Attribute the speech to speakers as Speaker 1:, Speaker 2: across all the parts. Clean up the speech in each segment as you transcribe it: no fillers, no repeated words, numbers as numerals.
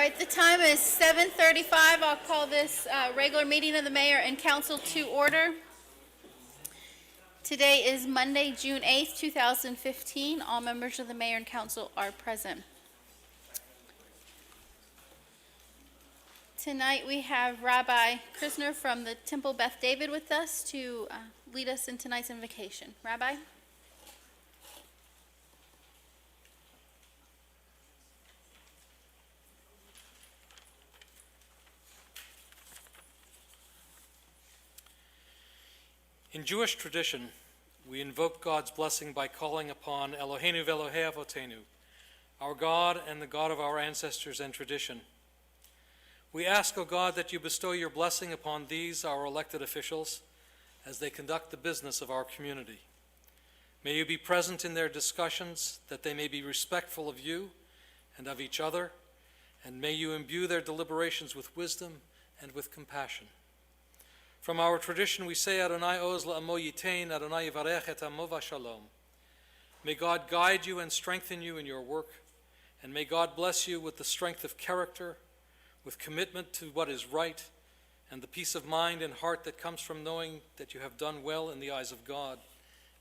Speaker 1: right, the time is 7:35. I'll call this regular meeting of the mayor and council to order. Today is Monday, June 8th, 2015. All members of the mayor and council are present. Tonight we have Rabbi Krisner from the Temple Beth David with us to lead us in tonight's invocation. Rabbi?
Speaker 2: In Jewish tradition, we invoke God's blessing by calling upon Eloheinu v'Elohei Avotenu, our God and the God of our ancestors and tradition. We ask, O God, that you bestow your blessing upon these, our elected officials, as they conduct the business of our community. May you be present in their discussions, that they may be respectful of you and of each other, and may you imbue their deliberations with wisdom and with compassion. From our tradition we say, Adonai oz la'amo yitein, Adonai yivarech et amo v'shalom. May God guide you and strengthen you in your work, and may God bless you with the strength of character, with commitment to what is right, and the peace of mind and heart that comes from knowing that you have done well in the eyes of God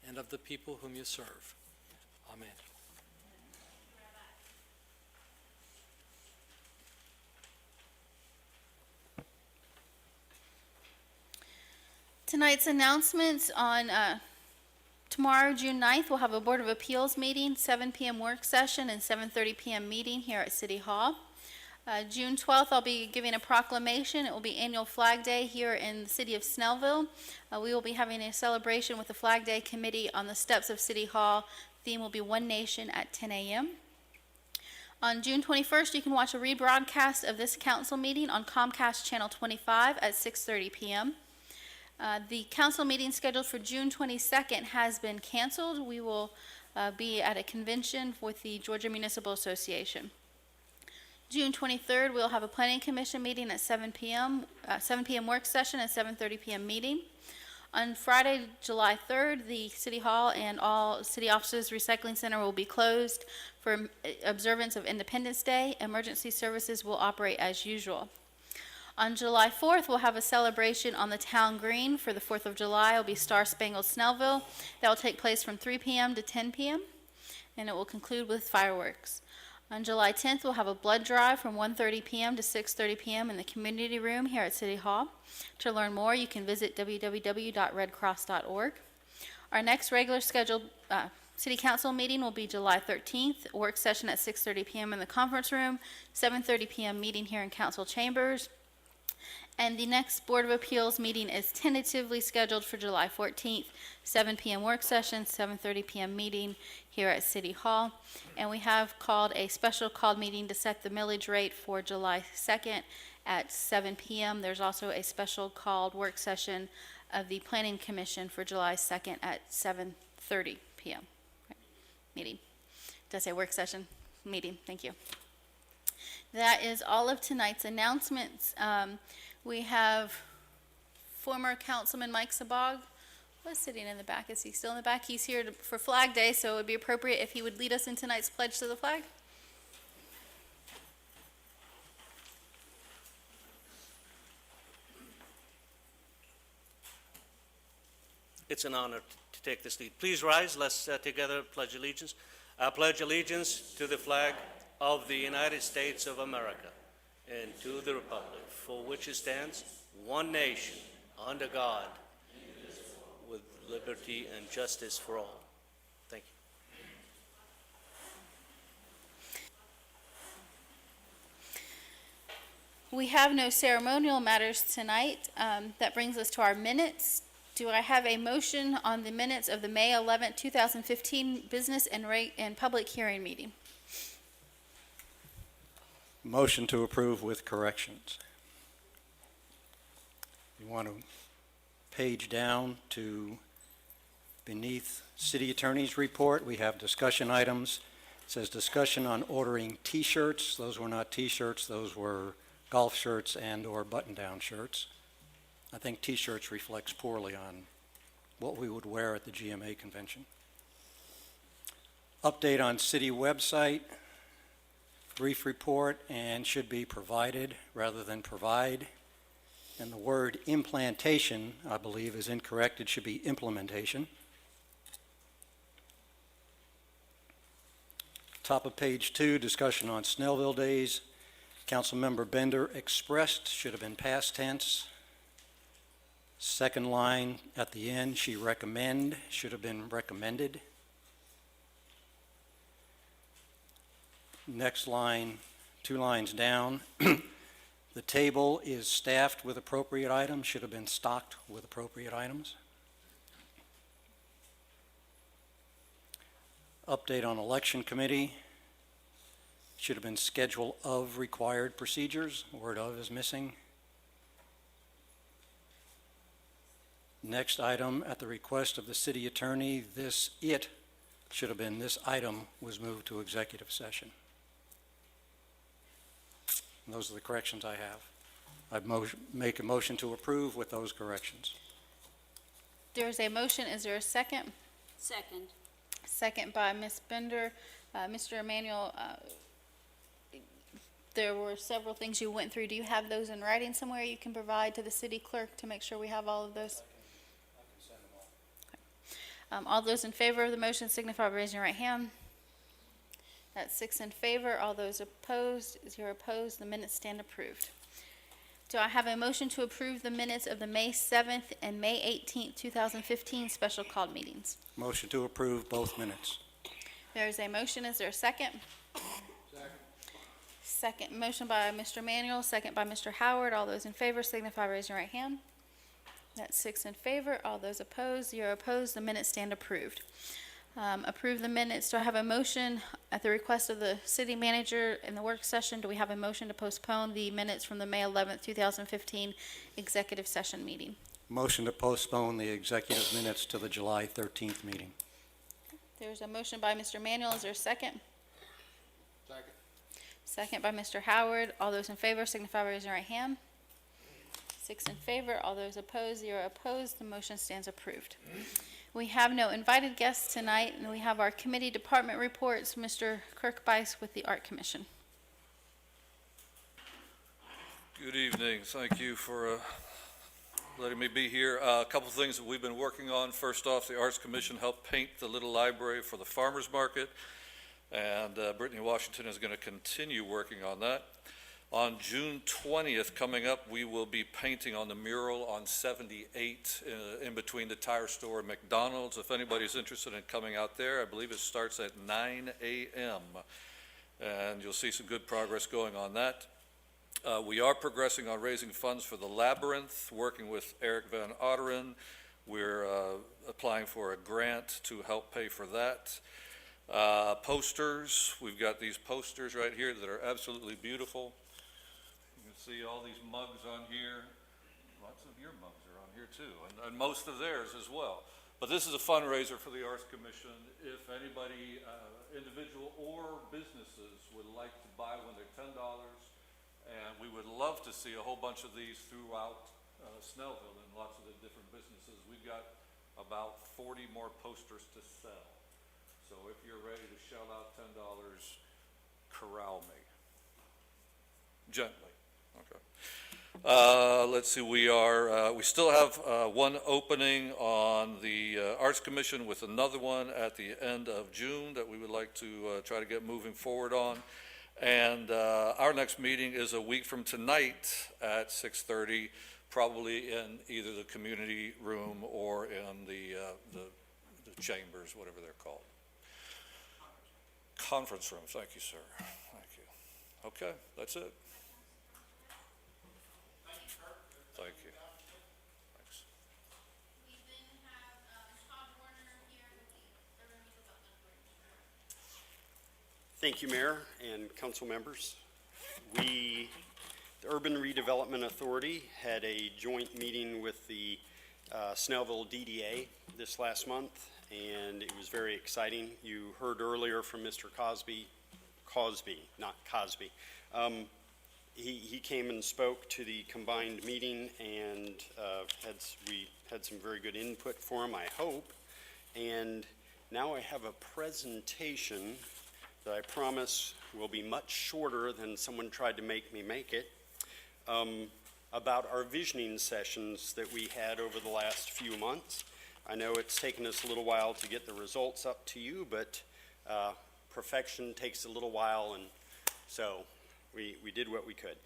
Speaker 2: and of the people whom you serve. Amen.
Speaker 1: Tonight's announcements on tomorrow, June 9th, we'll have a Board of Appeals meeting, 7 p.m. work session, and 7:30 p.m. meeting here at City Hall. June 12th, I'll be giving a proclamation. It will be Annual Flag Day here in the city of Snellville. We will be having a celebration with the Flag Day Committee on the steps of City Hall. Theme will be One Nation at 10 a.m. On June 21st, you can watch a rebroadcast of this council meeting on Comcast Channel 25 at 6:30 p.m. The council meeting scheduled for June 22nd has been canceled. We will be at a convention with the Georgia Municipal Association. June 23rd, we'll have a planning commission meeting at 7 p.m. Work session and 7:30 p.m. meeting. On Friday, July 3rd, the City Hall and all city offices recycling center will be closed for observance of Independence Day. Emergency services will operate as usual. On July 4th, we'll have a celebration on the town green for the 4th of July. It will be Star Spangled Snellville. That will take place from 3 p.m. to 10 p.m., and it will conclude with fireworks. On July 10th, we'll have a blood drive from 1:30 p.m. to 6:30 p.m. in the community room here at City Hall. To learn more, you can visit www.redcross.org. Our next regular scheduled City Council meeting will be July 13th, work session at 6:30 p.m. in the conference room, 7:30 p.m. meeting here in council chambers. And the next Board of Appeals meeting is tentatively scheduled for July 14th, 7 p.m. work session, 7:30 p.m. meeting here at City Hall. And we have called a special called meeting to set the millage rate for July 2nd at 7 p.m. There's also a special called work session of the Planning Commission for July 2nd at 7:30 p.m. Meeting. Did I say work session? Meeting. Thank you. That is all of tonight's announcements. We have former Councilman Mike Sabag was sitting in the back. Is he still in the back? He's here for Flag Day, so it would be appropriate if he would lead us in tonight's pledge to the flag.
Speaker 3: It's an honor to take this lead. Please rise. Let's together pledge allegiance. I pledge allegiance to the flag of the United States of America and to the republic for which it stands, one nation, under God, with liberty and justice for all. Thank you.
Speaker 1: We have no ceremonial matters tonight. That brings us to our minutes. Do I have a motion on the minutes of the May 11, 2015 business and public hearing meeting?
Speaker 4: Motion to approve with corrections. You want to page down to beneath City Attorney's report. We have discussion items. It says discussion on ordering T-shirts. Those were not T-shirts. Those were golf shirts and or button-down shirts. I think T-shirts reflects poorly on what we would wear at the GMA convention. Update on city website. brief report and should be provided rather than provide. And the word implantation, I believe, is incorrect. It should be implementation. Top of page 2, discussion on Snellville days. Councilmember Bender expressed, should have been past tense. Second line at the end, she recommend, should have been recommended. Next line, 2 lines down, the table is staffed with appropriate items, should have been stocked with appropriate items. Update on election committee, should have been schedule of required procedures, word of is missing. Next item, at the request of the city attorney, this item was moved to executive session. And those are the corrections I have. I'd make a motion to approve with those corrections.
Speaker 1: There's a motion. Is there a second?
Speaker 5: Second.
Speaker 1: Second by Ms. Bender. Mr. Emmanuel, there were several things you went through. Do you have those in writing somewhere you can provide to the city clerk to make sure we have all of those?
Speaker 4: I can send them all.
Speaker 1: All those in favor of the motion signify by raising your right hand. That's 6 in favor. All those opposed, 0 opposed. The minutes stand approved. Do I have a motion to approve the minutes of the May 7th and May 18th, 2015 special called meetings?
Speaker 4: Motion to approve both minutes.
Speaker 1: There is a motion. Is there a second? Second motion by Mr. Manuel, second by Mr. Howard. All those in favor signify by raising your right hand. That's 6 in favor. All those opposed, 0 opposed. The minutes stand approved. Approve the minutes. Do I have a motion at the request of the city manager in the work session? Do we have a motion to postpone the minutes from the May 11th, 2015 executive session meeting?
Speaker 4: Motion to postpone the executive minutes to the July 13th meeting.
Speaker 1: There's a motion by Mr. Manuel. Is there a second? Second. Second by Mr. Howard. All those in favor signify by raising your right hand. 6 in favor. All those opposed, 0 opposed. The motion stands approved. We have no invited guests tonight, and we have our committee department reports. Mr. Kirk Bice with the Art Commission.
Speaker 6: Good evening. Thank you for letting me be here. A couple things that we've been working on. First off, the Arts Commission helped paint the little library for the farmers market, and Brittany Washington is going to continue working on that. On June 20th, coming up, we will be painting on the mural on 78 in between the tire store and McDonald's. If anybody's interested in coming out there, I believe it starts at 9 a.m. And you'll see some good progress going on that. We are progressing on raising funds for the Labyrinth, working with Eric Van Otteren. We're applying for a grant to help pay for that. Posters, we've got these posters right here that are absolutely beautiful. You can see all these mugs on here. Lots of your mugs are on here too, and most of theirs as well. But this is a fundraiser for the Arts Commission. If anybody, individual or businesses, would like to buy one, they're $10. And we would love to see a whole bunch of these throughout Snellville and lots of the different businesses. We've got about 40 more posters to sell. So if you're ready to shell out $10, corral me. Gently, okay. Let's see, we still have one opening on the Arts Commission with another one at the end of June that we would like to try to get moving forward on. And our next meeting is a week from tonight at 6:30, probably in either the community room or in the chambers, whatever they're called. Conference room. Thank you, sir. Thank you. Okay, that's it. Thank you. Thanks.
Speaker 1: We then have Todd Warner here with the Urban Redevelopment Authority.
Speaker 7: Thank you, Mayor and council members. The Urban Redevelopment Authority had a joint meeting with the Snellville DDA this last month, and it was very exciting. You heard earlier from Mr. Cosby, not Cosby. He came and spoke to the combined meeting, and we had some very good input for him, I hope. And now I have a presentation that I promise will be much shorter than someone tried to make me make it, about our visioning sessions that we had over the last few months. I know it's taken us a little while to get the results up to you, but perfection takes a little while, and so we did what we could.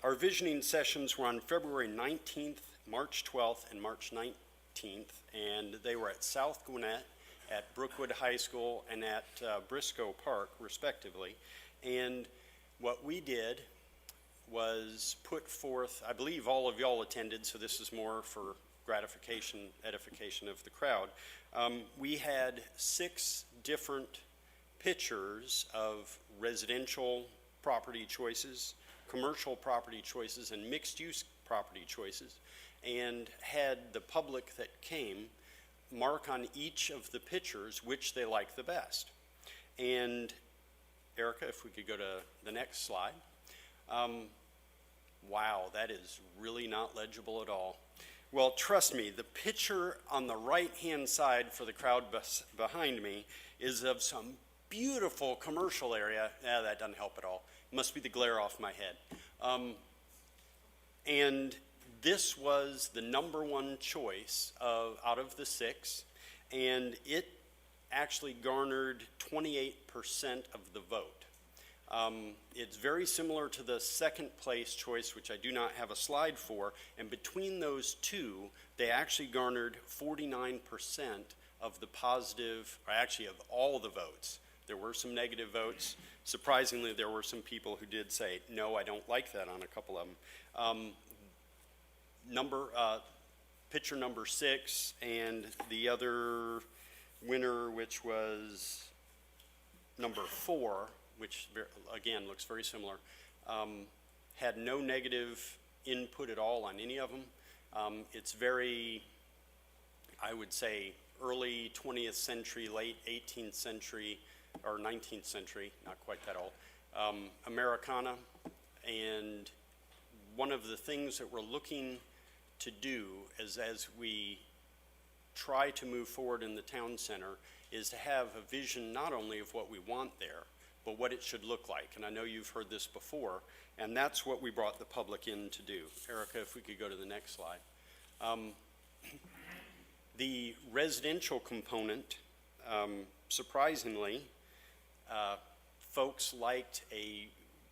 Speaker 7: Our visioning sessions were on February 19th, March 12th, and March 19th, and they were at South Gwinnett, at Brookwood High School, and at Briscoe Park, respectively. And what we did was put forth, I believe all of y'all attended, so this is more for gratification, edification of the crowd. We had 6 different pictures of residential property choices, commercial property choices, and mixed-use property choices, and had the public that came mark on each of the pictures which they liked the best. And Erica, if we could go to the next slide. Wow, that is really not legible at all. Well, trust me, the picture on the right-hand side for the crowd behind me is of some beautiful commercial area. That doesn't help at all. It must be the glare off my head. And this was the #1 choice out of the 6, and it actually garnered 28% of the vote. It's very similar to the second place choice, which I do not have a slide for, and between those two, they actually garnered 49% of the positive, or actually of all the votes. There were some negative votes. Surprisingly, there were some people who did say, no, I don't like that on a couple of them. Picture number 6, and the other winner, which was number 4, which again looks very similar, had no negative input at all on any of them. It's very, I would say, early 20th century, late 18th century, or 19th century, not quite that old, Americana. And one of the things that we're looking to do as we try to move forward in the town center is to have a vision not only of what we want there, but what it should look like. And I know you've heard this before, and that's what we brought the public in to do. Erica, if we could go to the next slide. The residential component, surprisingly, folks liked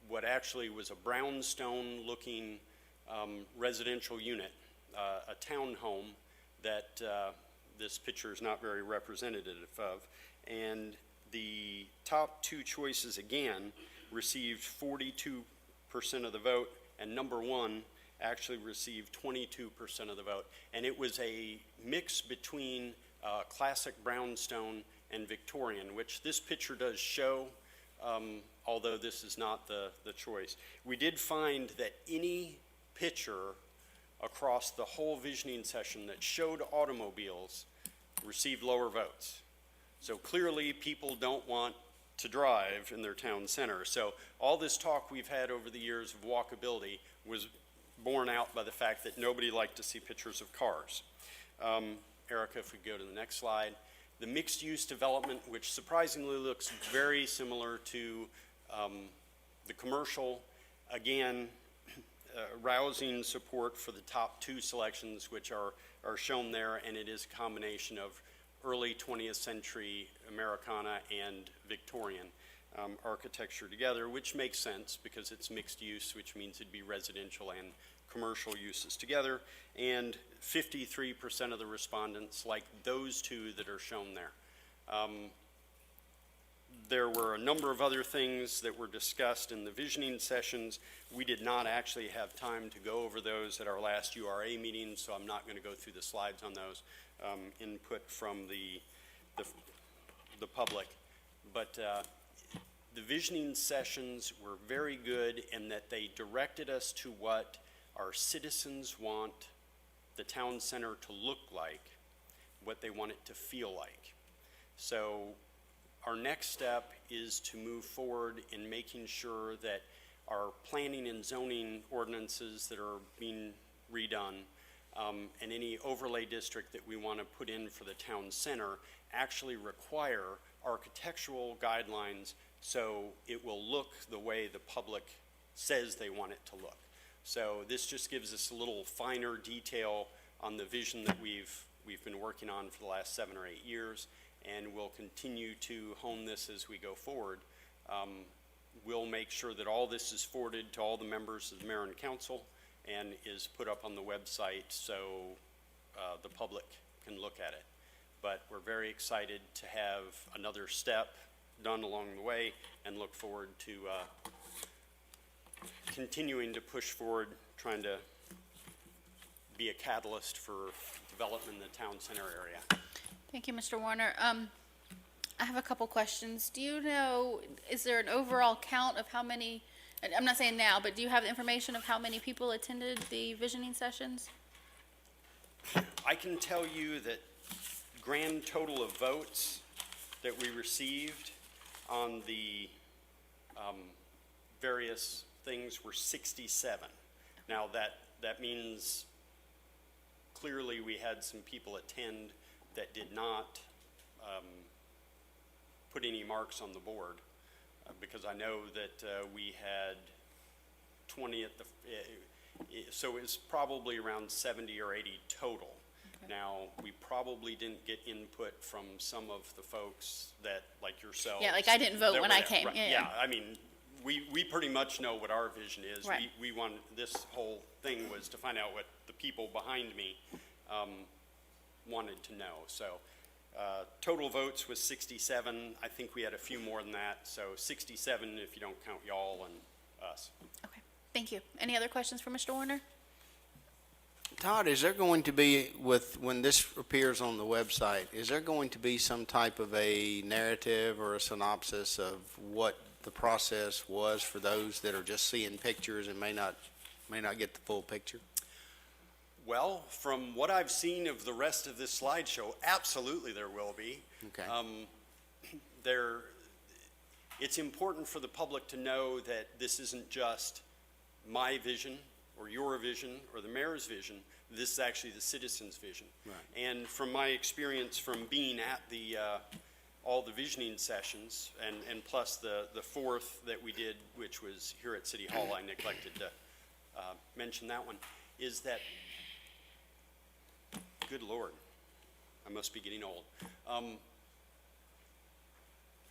Speaker 7: what actually was a brownstone-looking residential unit, a townhome that this picture is not very representative of. And the top 2 choices, again, received 42% of the vote, and #1 actually received 22% of the vote. And it was a mix between classic brownstone and Victorian, which this picture does show, although this is not the choice. We did find that any picture across the whole visioning session that showed automobiles received lower votes. So clearly people don't want to drive in their town center. So all this talk we've had over the years of walkability was borne out by the fact that nobody liked to see pictures of cars. Erica, if we go to the next slide. The mixed-use development, which surprisingly looks very similar to the commercial, again, rousing support for the top 2 selections, which are shown there, and it is a combination of early 20th century Americana and Victorian architecture together, which makes sense because it's mixed use, which means it'd be residential and commercial uses together. And 53% of the respondents like those 2 that are shown there. There were a number of other things that were discussed in the visioning sessions. We did not actually have time to go over those at our last URA meeting, so I'm not going to go through the slides on those. Input from the public. But the visioning sessions were very good in that they directed us to what our citizens want the town center to look like, what they want it to feel like. So our next step is to move forward in making sure that our planning and zoning ordinances that are being redone and any overlay district that we want to put in for the town center actually require architectural guidelines So it will look the way the public says they want it to look. So this just gives us a little finer detail on the vision that we've been working on for the last 7 or 8 years, and we'll continue to hone this as we go forward. We'll make sure that all this is forwarded to all the members of the mayor and council and is put up on the website so the public can look at it. But we're very excited to have another step done along the way and look forward to continuing to push forward, trying to be a catalyst for development in the town center area.
Speaker 1: Thank you, Mr. Warner. I have a couple questions. Do you know, is there an overall count of how many, and I'm not saying now, but do you have information of how many people attended the visioning sessions?
Speaker 7: I can tell you that grand total of votes that we received on the various things were 67. Now that means clearly we had some people attend that did not put any marks on the board, because I know that we had 20 at the, so it was probably around 70 or 80 total. Okay. Now, we probably didn't get input from some of the folks that, like yourselves.
Speaker 1: Yeah, like I didn't vote
Speaker 7: that
Speaker 1: when
Speaker 7: were
Speaker 1: I
Speaker 7: there.
Speaker 1: came.
Speaker 7: Right. Yeah, I mean, we pretty much know what our vision is.
Speaker 1: Right.
Speaker 7: We want, this whole thing was to find out what the people behind me wanted to know. So total votes was 67. I think we had a few more than that. So 67 if you don't count y'all and us.
Speaker 1: Okay, thank you. Any other questions for Mr. Warner?
Speaker 5: Todd, is there going to be, when this appears on the website, is there going to be some type of a narrative or a synopsis of what the process was for those that are just seeing pictures and may not get the full picture?
Speaker 7: Well, from what I've seen of the rest of this slideshow, absolutely there will be.
Speaker 5: Okay.
Speaker 7: It's important for the public to know that this isn't just my vision or your vision or the mayor's vision. This is actually the citizens' vision.
Speaker 5: Right.
Speaker 7: And from my experience from being at the all the visioning sessions, and plus the fourth that we did, which was here at City Hall, I neglected to mention that one, is that, good Lord, I must be getting old.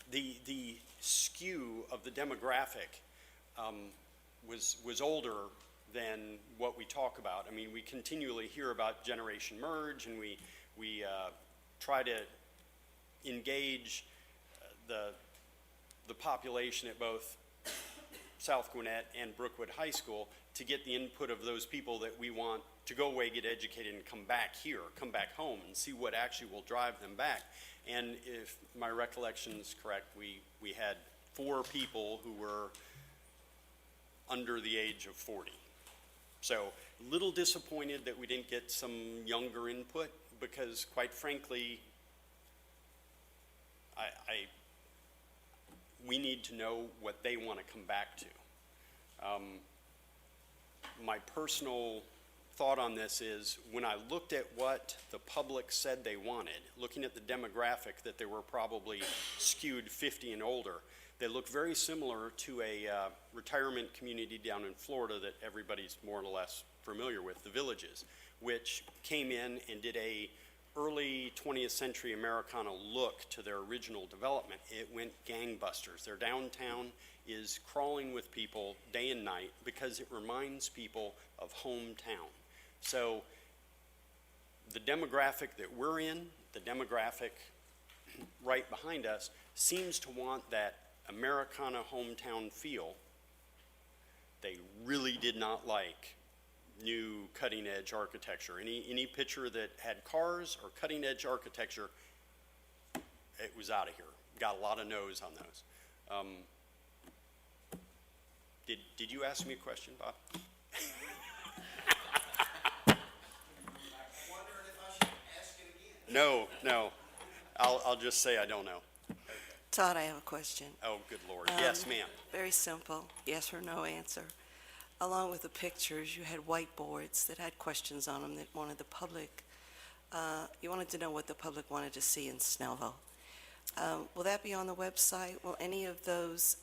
Speaker 7: The skew of the demographic was older than what we talk about. I mean, we continually hear about generation merge, and we try to engage the population at both South Gwinnett and Brookwood High School to get the input of those people that we want to go away, get educated, and come back here, come back home, and see what actually will drive them back. And if my recollection is correct, we had 4 people who were under the age of 40. So a little disappointed that we didn't get some younger input, because quite frankly, we need to know what they want to come back to. My personal thought on this is, when I looked at what the public said they wanted, looking at the demographic, that they were probably skewed 50 and older, they look very similar to a retirement community down in Florida that everybody's more or less familiar with, the Villages, which came in and did a early 20th century Americana look to their original development. It went gangbusters. Their downtown is crawling with people day and night because it reminds people of hometown. So the demographic that we're in, the demographic right behind us, seems to want that Americana hometown feel. They really did not like new cutting-edge architecture. Any picture that had cars or cutting-edge architecture, it was out of here. Got a lot of no's on those. Did you ask me a question, Bob? No. I'll just say I don't know.
Speaker 8: Todd, I have a question.
Speaker 7: Oh, good Lord. Yes, ma'am.
Speaker 8: Very simple, yes or no answer. Along with the pictures, you had whiteboards that had questions on them that wanted the public, you wanted to know what the public wanted to see in Snellville. Will that be on the website? Will any of those,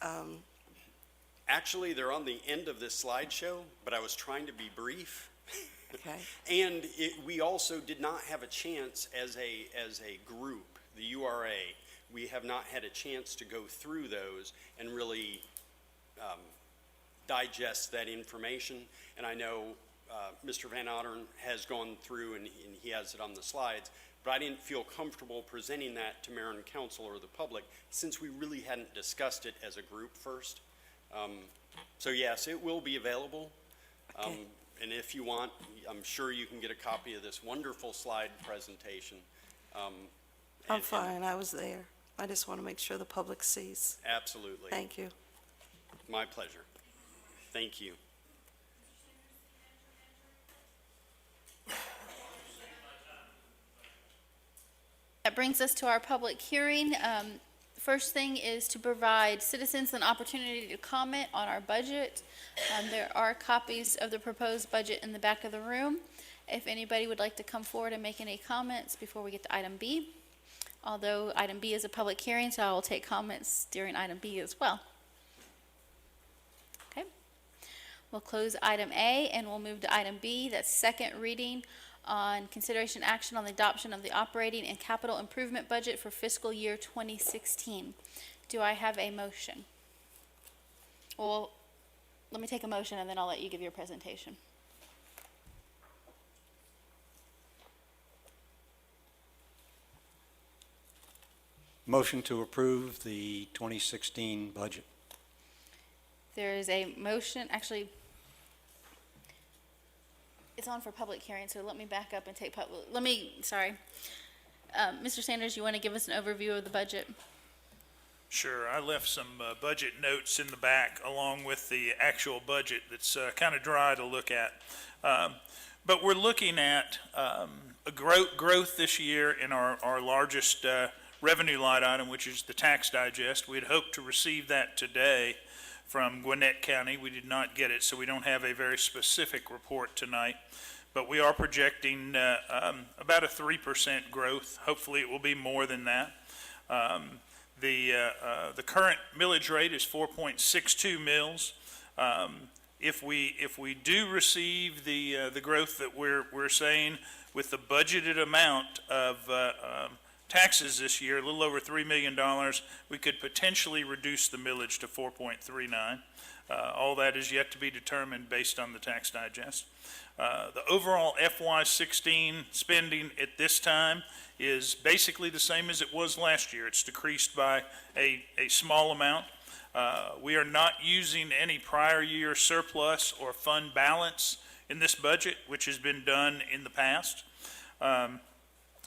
Speaker 7: Actually, they're on the end of this slideshow, but I was trying to be brief.
Speaker 8: okay?
Speaker 7: And we also did not have a chance as a group, the URA, we have not had a chance to go through those and really digest that information. And I know Mr. Van Otteren has gone through and he has it on the slides, but I didn't feel comfortable presenting that to mayor and council or the public since we really hadn't discussed it as a group first. So yes, it will be available.
Speaker 8: Okay.
Speaker 7: And if you want, I'm sure you can get a copy of this wonderful slide presentation.
Speaker 8: I'm fine, I was there. I just want to make sure the public sees.
Speaker 7: Absolutely.
Speaker 8: Thank you.
Speaker 7: My pleasure. Thank you.
Speaker 1: That brings us to our public hearing. First thing is to provide citizens an opportunity to comment on our budget. There are copies of the proposed budget in the back of the room. If anybody would like to come forward and make any comments before we get to item B. Although item B is a public hearing, so I will take comments during item B as well. Okay. We'll close item A and we'll move to item B. That's second reading on consideration action on the adoption of the operating and capital improvement budget for fiscal year 2016. Do I have a motion? Well, let me take a motion and then I'll let you give your presentation.
Speaker 4: Motion to approve the 2016 budget.
Speaker 1: There is a motion, actually, it's on for public hearing, so let me back up and take Mr. Sanders, you want to give us an overview of the budget?
Speaker 9: Sure. I left some budget notes in the back along with the actual budget that's kind of dry to look at. But we're looking at a growth this year in our largest revenue line item, which is the tax digest. We had hoped to receive that today from Gwinnett County. We did not get it, so we don't have a very specific report tonight. But we are projecting about a 3% growth. Hopefully it will be more than that. The current millage rate is 4.62 mills. If we do receive the growth that we're saying with the budgeted amount of taxes this year, a little over $3 million, we could potentially reduce the millage to 4.39. All that is yet to be determined based on the tax digest. The overall FY16 spending at this time is basically the same as it was last year. It's decreased by a small amount. We are not using any prior year surplus or fund balance in this budget, which has been done in the past.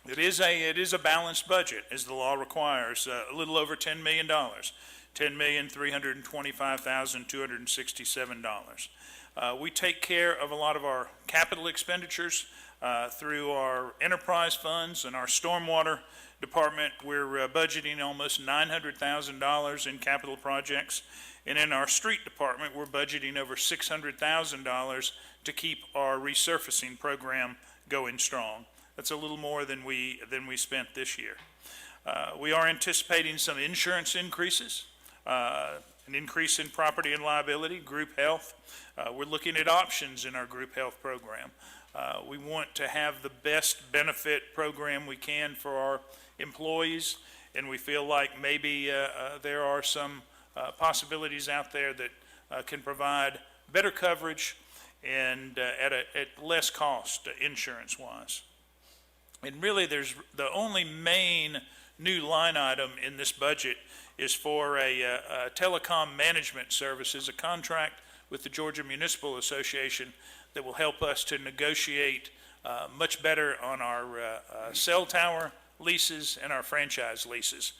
Speaker 9: It is a balanced budget, as the law requires, a little over $10 million, $10,325,267. We take care of a lot of our capital expenditures through our enterprise funds and our stormwater department. We're budgeting almost $900,000 in capital projects. And in our street department, we're budgeting over $600,000 to keep our resurfacing program going strong. That's a little more than we spent this year. We are anticipating some insurance increases, an increase in property and liability, group health. We're looking at options in our group health program. We want to have the best benefit program we can for our employees, and we feel like maybe there are some possibilities out there that can provide better coverage and at less cost insurance-wise. And really, there's the only main new line item in this budget is for a telecom management services, a contract with the Georgia Municipal Association that will help us to negotiate much better on our cell tower leases and our franchise leases.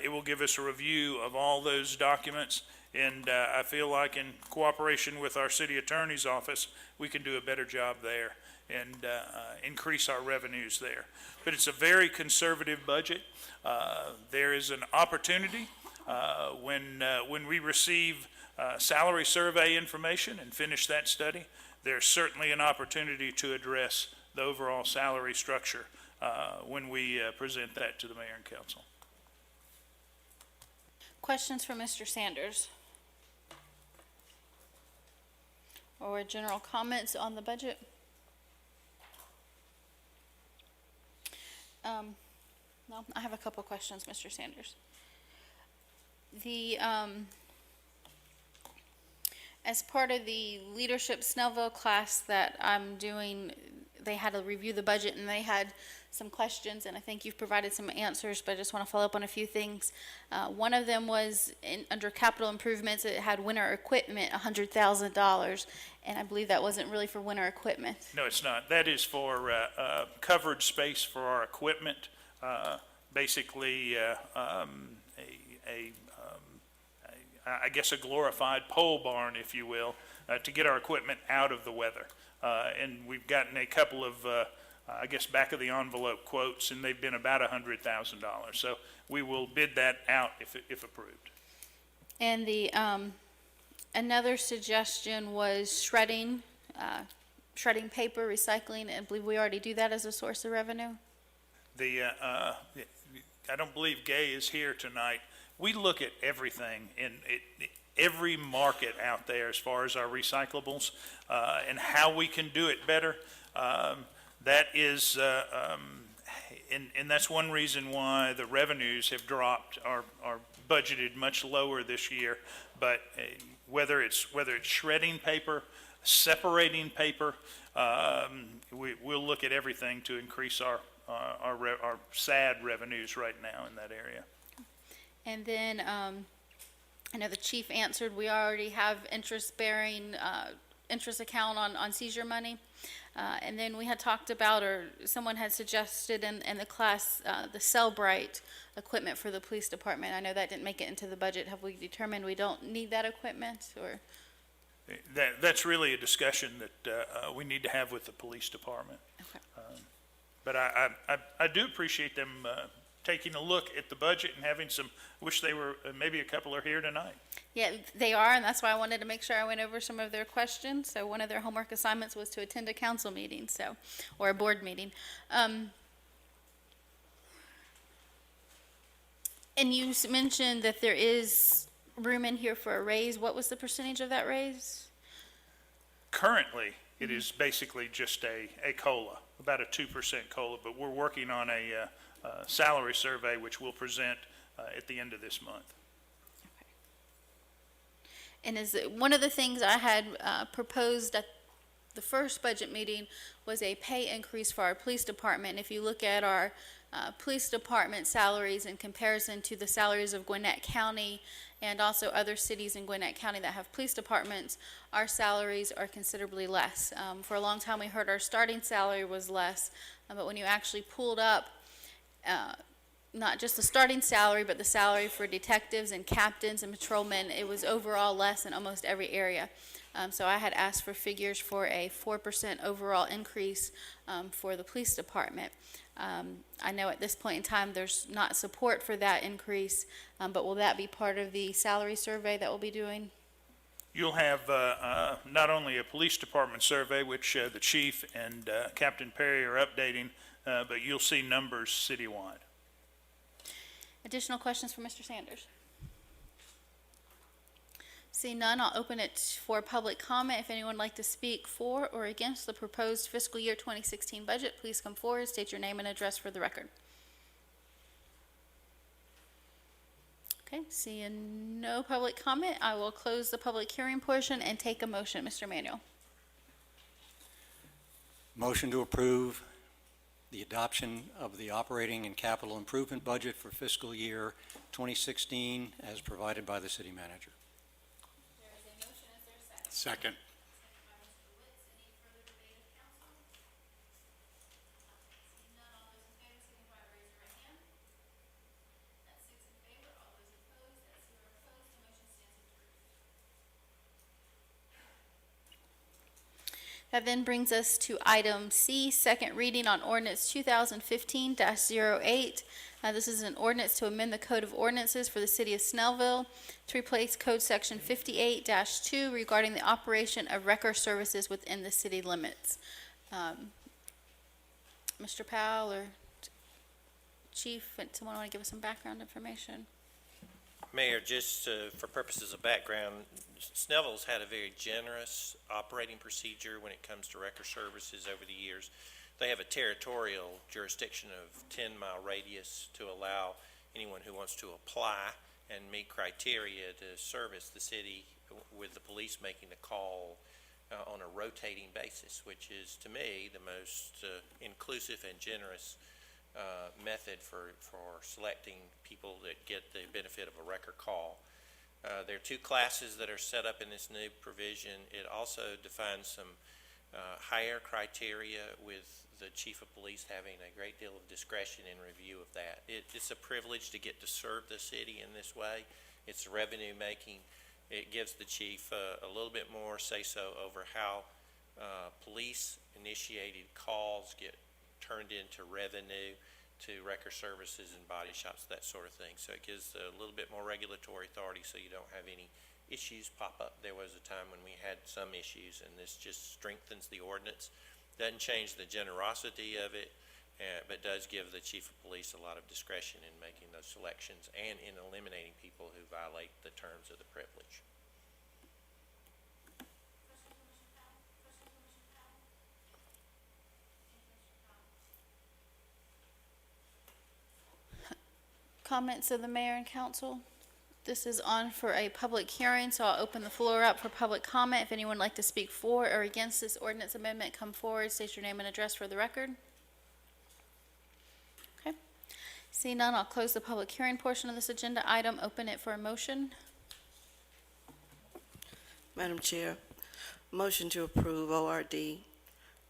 Speaker 9: It will give us a review of all those documents, and I feel like in cooperation with our city attorney's office, we can do a better job there and increase our revenues there. But it's a very conservative budget. There is an opportunity when we receive salary survey information and finish that study, there's certainly an opportunity to address the overall salary structure when we present that to the mayor and council.
Speaker 1: Questions for Mr. Sanders? Or general comments on the budget? No, I have a couple questions, Mr. Sanders. As part of the Leadership Snellville class that I'm doing, they had to review the budget and they had some questions, and I think you've provided some answers, but I just want to follow up on a few things. One of them was under capital improvements, it had winter equipment, $100,000, and I believe that wasn't really for winter equipment.
Speaker 9: No, it's not. That is for covered space for our equipment, basically I guess a glorified pole barn, if you will, to get our equipment out of the weather. And we've gotten a couple of, I guess, back of the envelope quotes, and they've been about $100,000. So we will bid that out if approved.
Speaker 1: And another suggestion was shredding paper, recycling, and I believe we already do that as a source of revenue.
Speaker 9: I don't believe Gay is here tonight. We look at everything in every market out there as far as our recyclables and how we can do it better. That is, and that's one reason why the revenues have dropped, are budgeted much lower this year. But whether it's shredding paper, separating paper, we'll look at everything to increase our SAD revenues right now in that area.
Speaker 1: And then, I know the chief answered, we already have interest account on seizure money. And then we had talked about, or someone had suggested in the class, the Cellbrite equipment for the police department. I know that didn't make it into the budget. Have we determined we don't need that equipment, or?
Speaker 9: That's really a discussion that we need to have with the police department.
Speaker 1: Okay.
Speaker 9: But I do appreciate them taking a look at the budget and having some, wish they were, maybe a couple are here tonight.
Speaker 1: Yeah, they are, and that's why I wanted to make sure I went over some of their questions. So one of their homework assignments was to attend a council meeting, or a board meeting. And you mentioned that there is room in here for a raise. What was the percentage of that raise?
Speaker 9: Currently, it is basically just a COLA, about a 2% COLA, but we're working on a salary survey, which we'll present at the end of this month.
Speaker 1: And one of the things I had proposed at the first budget meeting was a pay increase for our police department. If you look at our police department salaries in comparison to the salaries of Gwinnett County and also other cities in Gwinnett County that have police departments, our salaries are considerably less. For a long time, we heard our starting salary was less, but when you actually pulled up not just the starting salary, but the salary for detectives and captains and patrolmen, it was overall less in almost every area. So I had asked for figures for a 4% overall increase for the police department. I know at this point in time there's not support for that increase, but will that be part of the salary survey that we'll be doing?
Speaker 9: You'll have not only a police department survey, which the chief and Captain Perry are updating, but you'll see numbers citywide.
Speaker 1: Additional questions for Mr. Sanders? Seeing none, I'll open it for public comment. If anyone would like to speak for or against the proposed fiscal year 2016 budget, please come forward, state your name and address for the record. Okay, seeing no public comment, I will close the public hearing portion and take a motion. Mr. Manuel.
Speaker 4: Motion to approve the adoption of the operating and capital improvement budget for fiscal year 2016 as provided by the city manager.
Speaker 1: There is a motion. Is there a second?
Speaker 5: Second.
Speaker 1: Second by Mr. Woods. Any further debate of council? Seeing none, all those in favor signify by raising your right hand. That's 6 in favor. All those opposed, that's 0 opposed. The motion stands approved. That then brings us to item C, second reading on ordinance 2015-08. This is an ordinance to amend the Code of Ordinances for the City of Snellville to replace Code Section 58-2 regarding the operation of wrecker services within the city limits. Mr. Powell or Chief, someone want to give us some background information?
Speaker 10: Mayor, just for purposes of background, Snellville's had a very generous operating procedure when it comes to record services over the years. They have a territorial jurisdiction of 10-mile radius to allow anyone who wants to apply and meet criteria to service the city with the police making the call on a rotating basis, which is, to me, the most inclusive and generous method for selecting people that get the benefit of a record call. There are two classes that are set up in this new provision. It also defines some higher criteria with the chief of police having a great deal of discretion in review of that. It's a privilege to get to serve the city in this way. It's revenue making. It gives the chief a little bit more say-so over how police initiated calls get turned into revenue to record services and body shops, that sort of thing. So it gives a little bit more regulatory authority so you don't have any issues pop up. There was a time when we had some issues, and this just strengthens the ordinance. Doesn't change the generosity of it, but does give the chief of police a lot of discretion in making those selections and in eliminating people who violate the terms of the privilege.
Speaker 1: Comments of the mayor and council? This is on for a public hearing, so I'll open the floor up for public comment. If anyone would like to speak for or against this ordinance amendment, come forward, state your name and address for the record. Okay. Seeing none, I'll close the public hearing portion of this agenda item, open it for a motion.
Speaker 8: Madam Chair, motion to approve ORD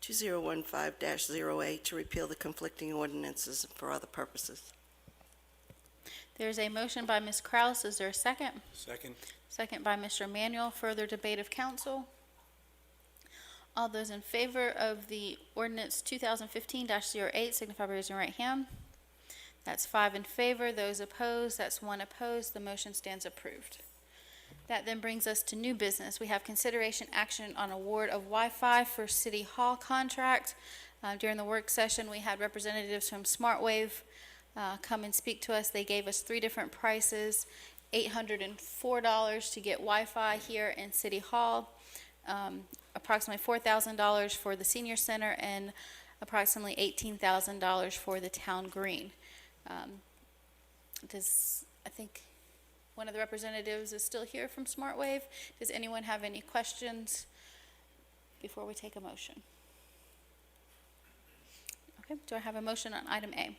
Speaker 8: 2015-08 to repeal the conflicting ordinances for other purposes.
Speaker 1: There's a motion by Ms. Kraus. Is there a second?
Speaker 4: Second.
Speaker 1: Second by Mr. Emanuel. Further debate of council? All those in favor of the ordinance 2015-08 signify by raising your right hand. That's 5 in favor. Those opposed, that's 1 opposed. The motion stands approved. That then brings us to new business. We have consideration action on award of Wi-Fi for City Hall contract. During the work session, we had representatives from SmartWave come and speak to us. They gave us 3 different prices: $804 to get Wi-Fi here in City Hall, approximately $4,000 for the senior center, and approximately $18,000 for the town green. I think one of the representatives is still here from SmartWave. Does anyone have any questions before we take a motion? Okay, do I have a motion on item A?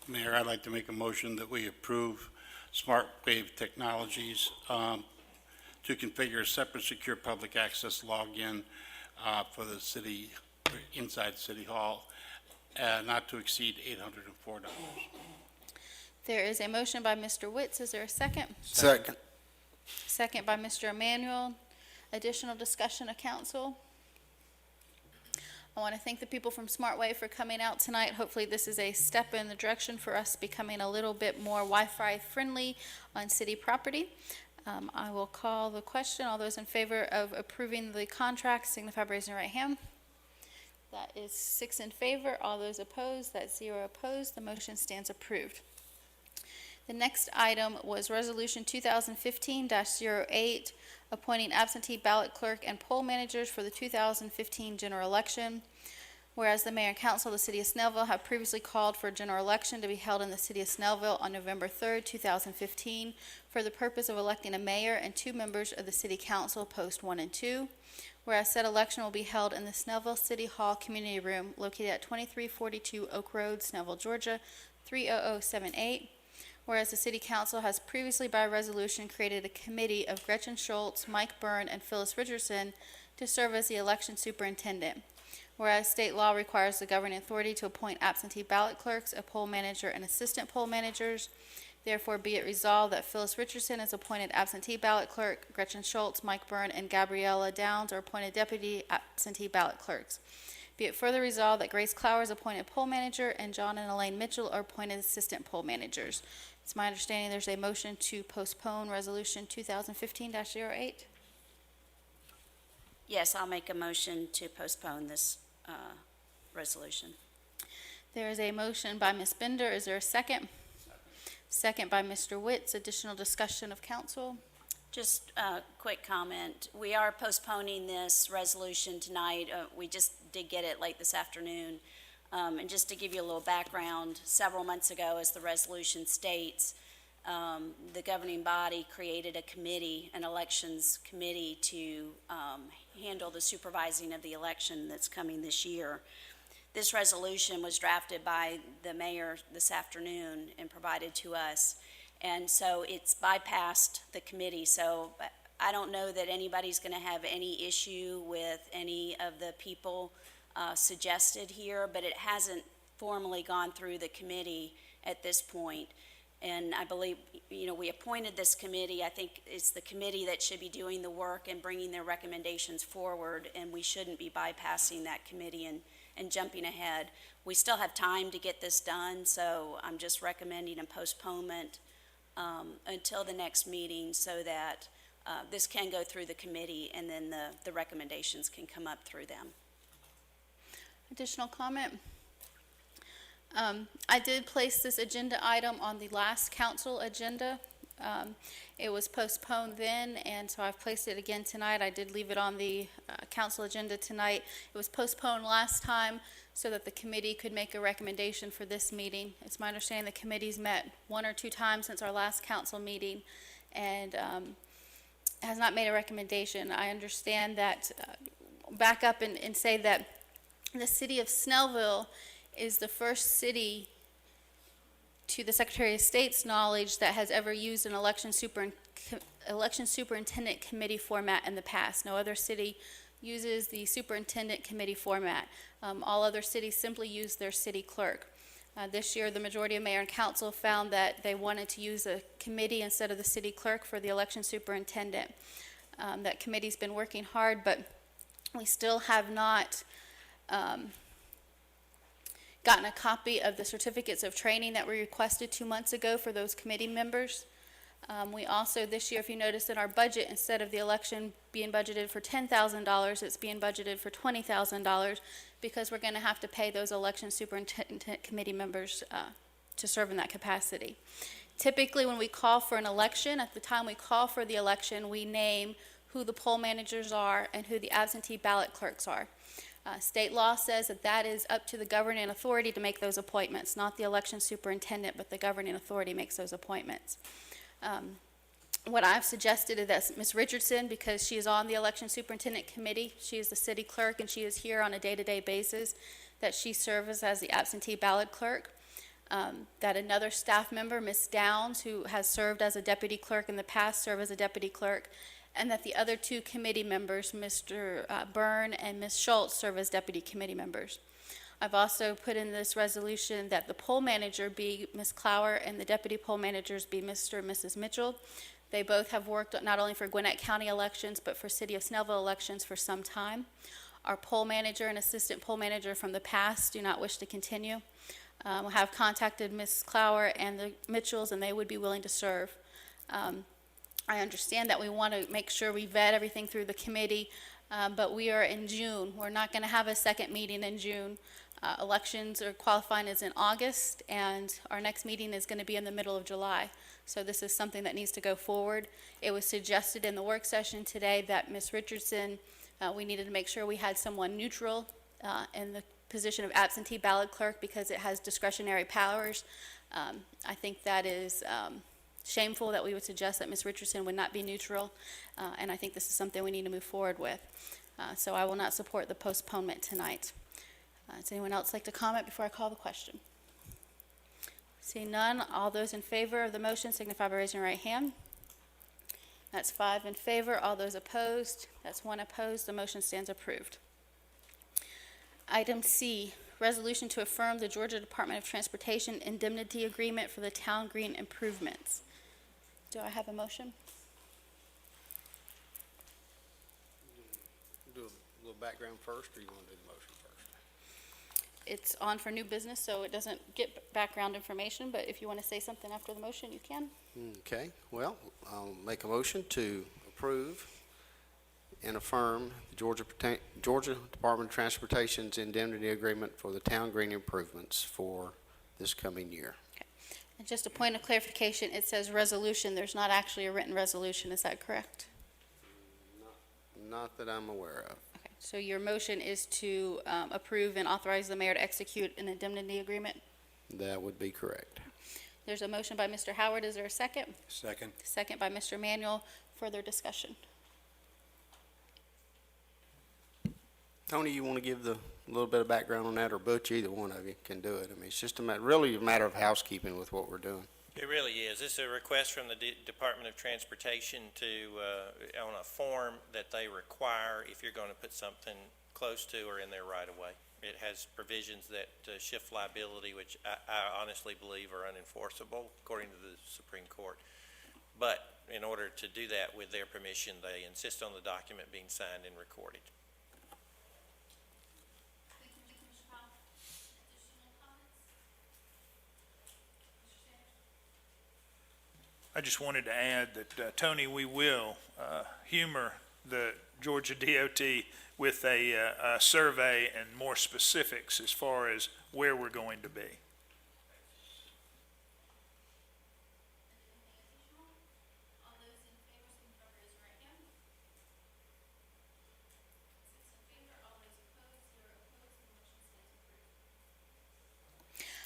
Speaker 11: Mayor, I'd like to make a motion that we approve SmartWave Technologies to configure a separate secure public access login for the city, inside City Hall, not to exceed $804.
Speaker 1: There is a motion by Mr. Witz. Is there a second?
Speaker 5: Second.
Speaker 1: Second by Mr. Emanuel. Additional discussion of council? I want to thank the people from SmartWave for coming out tonight. Hopefully this is a step in the direction for us becoming a little bit more Wi-Fi friendly on city property. I will call the question. All those in favor of approving the contract signify by raising your right hand. That is 6 in favor. All those opposed, that's 0 opposed. The motion stands approved. The next item was Resolution 2015-08, appointing absentee ballot clerk and poll managers for the 2015 general election. Whereas the mayor and council of the city of Snellville have previously called for a general election to be held in the city of Snellville on November 3rd, 2015, for the purpose of electing a mayor and 2 members of the city council, post 1 and 2. Whereas said election will be held in the Snellville City Hall Community Room located at 2342 Oak Road, Snellville, Georgia, 30078. Whereas the City Council has previously by resolution created a committee of Gretchen Schultz, Mike Byrne, and Phyllis Richardson to serve as the election superintendent. Whereas state law requires the governing authority to appoint absentee ballot clerks, a poll manager, and assistant poll managers. Therefore, be it resolved that Phyllis Richardson is appointed absentee ballot clerk, Gretchen Schultz, Mike Byrne, and Gabriella Downs are appointed deputy absentee ballot clerks. Be it further resolved that Grace Clower is appointed poll manager, and John and Elaine Mitchell are appointed assistant poll managers. It's my understanding there's a motion to postpone Resolution 2015-08.
Speaker 12: Yes, I'll make a motion to postpone this resolution.
Speaker 1: There is a motion by Ms. Bender. Is there a second? second by Mr. Witts. Additional discussion of council?
Speaker 12: Just a quick comment. We are postponing this resolution tonight. We just did get it late this afternoon. And just to give you a little background, several months ago, as the resolution states, the governing body created a committee, an elections committee, to handle the supervising of the election that's coming this year. This resolution was drafted by the mayor this afternoon and provided to us. And so it's bypassed the committee. So I don't know that anybody's going to have any issue with any of the people suggested here, but it hasn't formally gone through the committee at this point. And I believe, we appointed this committee. I think it's the committee that should be doing the work and bringing their recommendations forward, and we shouldn't be bypassing that committee and jumping ahead. We still have time to get this done, so I'm just recommending a postponement until the next meeting so that this can go through the committee and then the recommendations can come up through them.
Speaker 1: Additional comment? I did place this agenda item on the last council agenda. It was postponed then, and so I've placed it again tonight. I did leave it on the council agenda tonight. It was postponed last time so that the committee could make a recommendation for this meeting. It's my understanding the committee's met 1 or 2 times since our last council meeting and has not made a recommendation. I understand that, back up and say that the city of Snellville is the first city, to the Secretary of State's knowledge, that has ever used an election superintendent committee format in the past. No other city uses the superintendent committee format. All other cities simply use their city clerk. This year, the majority of mayor and council found that they wanted to use a committee instead of the city clerk for the election superintendent. That committee's been working hard, but we still have not gotten a copy of the certificates of training that were requested 2 months ago for those committee members. We also, this year, if you notice in our budget, instead of the election being budgeted for $10,000, it's being budgeted for $20,000 because we're going to have to pay those election superintendent committee members to serve in that capacity. Typically, when we call for an election, at the time we call for the election, we name who the poll managers are and who the absentee ballot clerks are. State law says that that is up to the governing authority to make those appointments, not the election superintendent, but the governing authority makes those appointments. What I've suggested is that Ms. Richardson, because she is on the election superintendent committee, she is the city clerk and she is here on a day-to-day basis, that she serves as the absentee ballot clerk. That another staff member, Ms. Downs, who has served as a deputy clerk in the past, serve as a deputy clerk, and that the other 2 committee members, Mr. Byrne and Ms. Schultz, serve as deputy committee members. I've also put in this resolution that the poll manager be Ms. Clower and the deputy poll managers be Mr. and Mrs. Mitchell. They both have worked not only for Gwinnett County elections, but for City of Snellville elections for some time. Our poll manager and assistant poll manager from the past do not wish to continue. We have contacted Ms. Clower and the Mitchells, and they would be willing to serve. I understand that we want to make sure we vet everything through the committee, but we are in June. We're not going to have a second meeting in June. Elections or qualifying is in August, and our next meeting is going to be in the middle of July. So this is something that needs to go forward. It was suggested in the work session today that Ms. Richardson, we needed to make sure we had someone neutral in the position of absentee ballot clerk because it has discretionary powers. I think that is shameful that we would suggest that Ms. Richardson would not be neutral, and I think this is something we need to move forward with. So I will not support the postponement tonight. Does anyone else like to comment before I call the question? Seeing none, all those in favor of the motion signify by raising your right hand. That's 5 in favor. All those opposed, that's 1 opposed. The motion stands approved. Item C, resolution to affirm the Georgia Department of Transportation indemnity agreement for the town green improvements. Do I have a motion?
Speaker 5: Do a little background first, or you want to do the motion first?
Speaker 1: It's on for new business, so it doesn't get background information, but if you want to say something after the motion, you can.
Speaker 5: Okay, well, I'll make a motion to approve and affirm the Georgia Department of Transportation's indemnity agreement for the town green improvements for this coming year.
Speaker 1: And just a point of clarification, it says resolution, there's not actually a written resolution, is that correct?
Speaker 5: Not that I'm aware of.
Speaker 1: Okay, so your motion is to approve and authorize the mayor to execute an indemnity agreement?
Speaker 5: That would be correct.
Speaker 1: There's a motion by Mr. Howard, is there a second?
Speaker 4: Second.
Speaker 1: Second by Mr. Manuel, further discussion.
Speaker 5: Tony, you want to give the little bit of background on that, or Butch, either one of you can do it. I mean, it's just really a matter of housekeeping with what we're doing.
Speaker 10: It really is. This is a request from the Department of Transportation to, on a form that they require if you're going to put something close to or in their right of way. It has provisions that shift liability, which I honestly believe are unenforceable according to the Supreme Court. But in order to do that with their permission, they insist on the document being signed and recorded.
Speaker 9: I just wanted to add that, Tony, we will humor the Georgia DOT with a survey and more specifics as far as where we're going to be.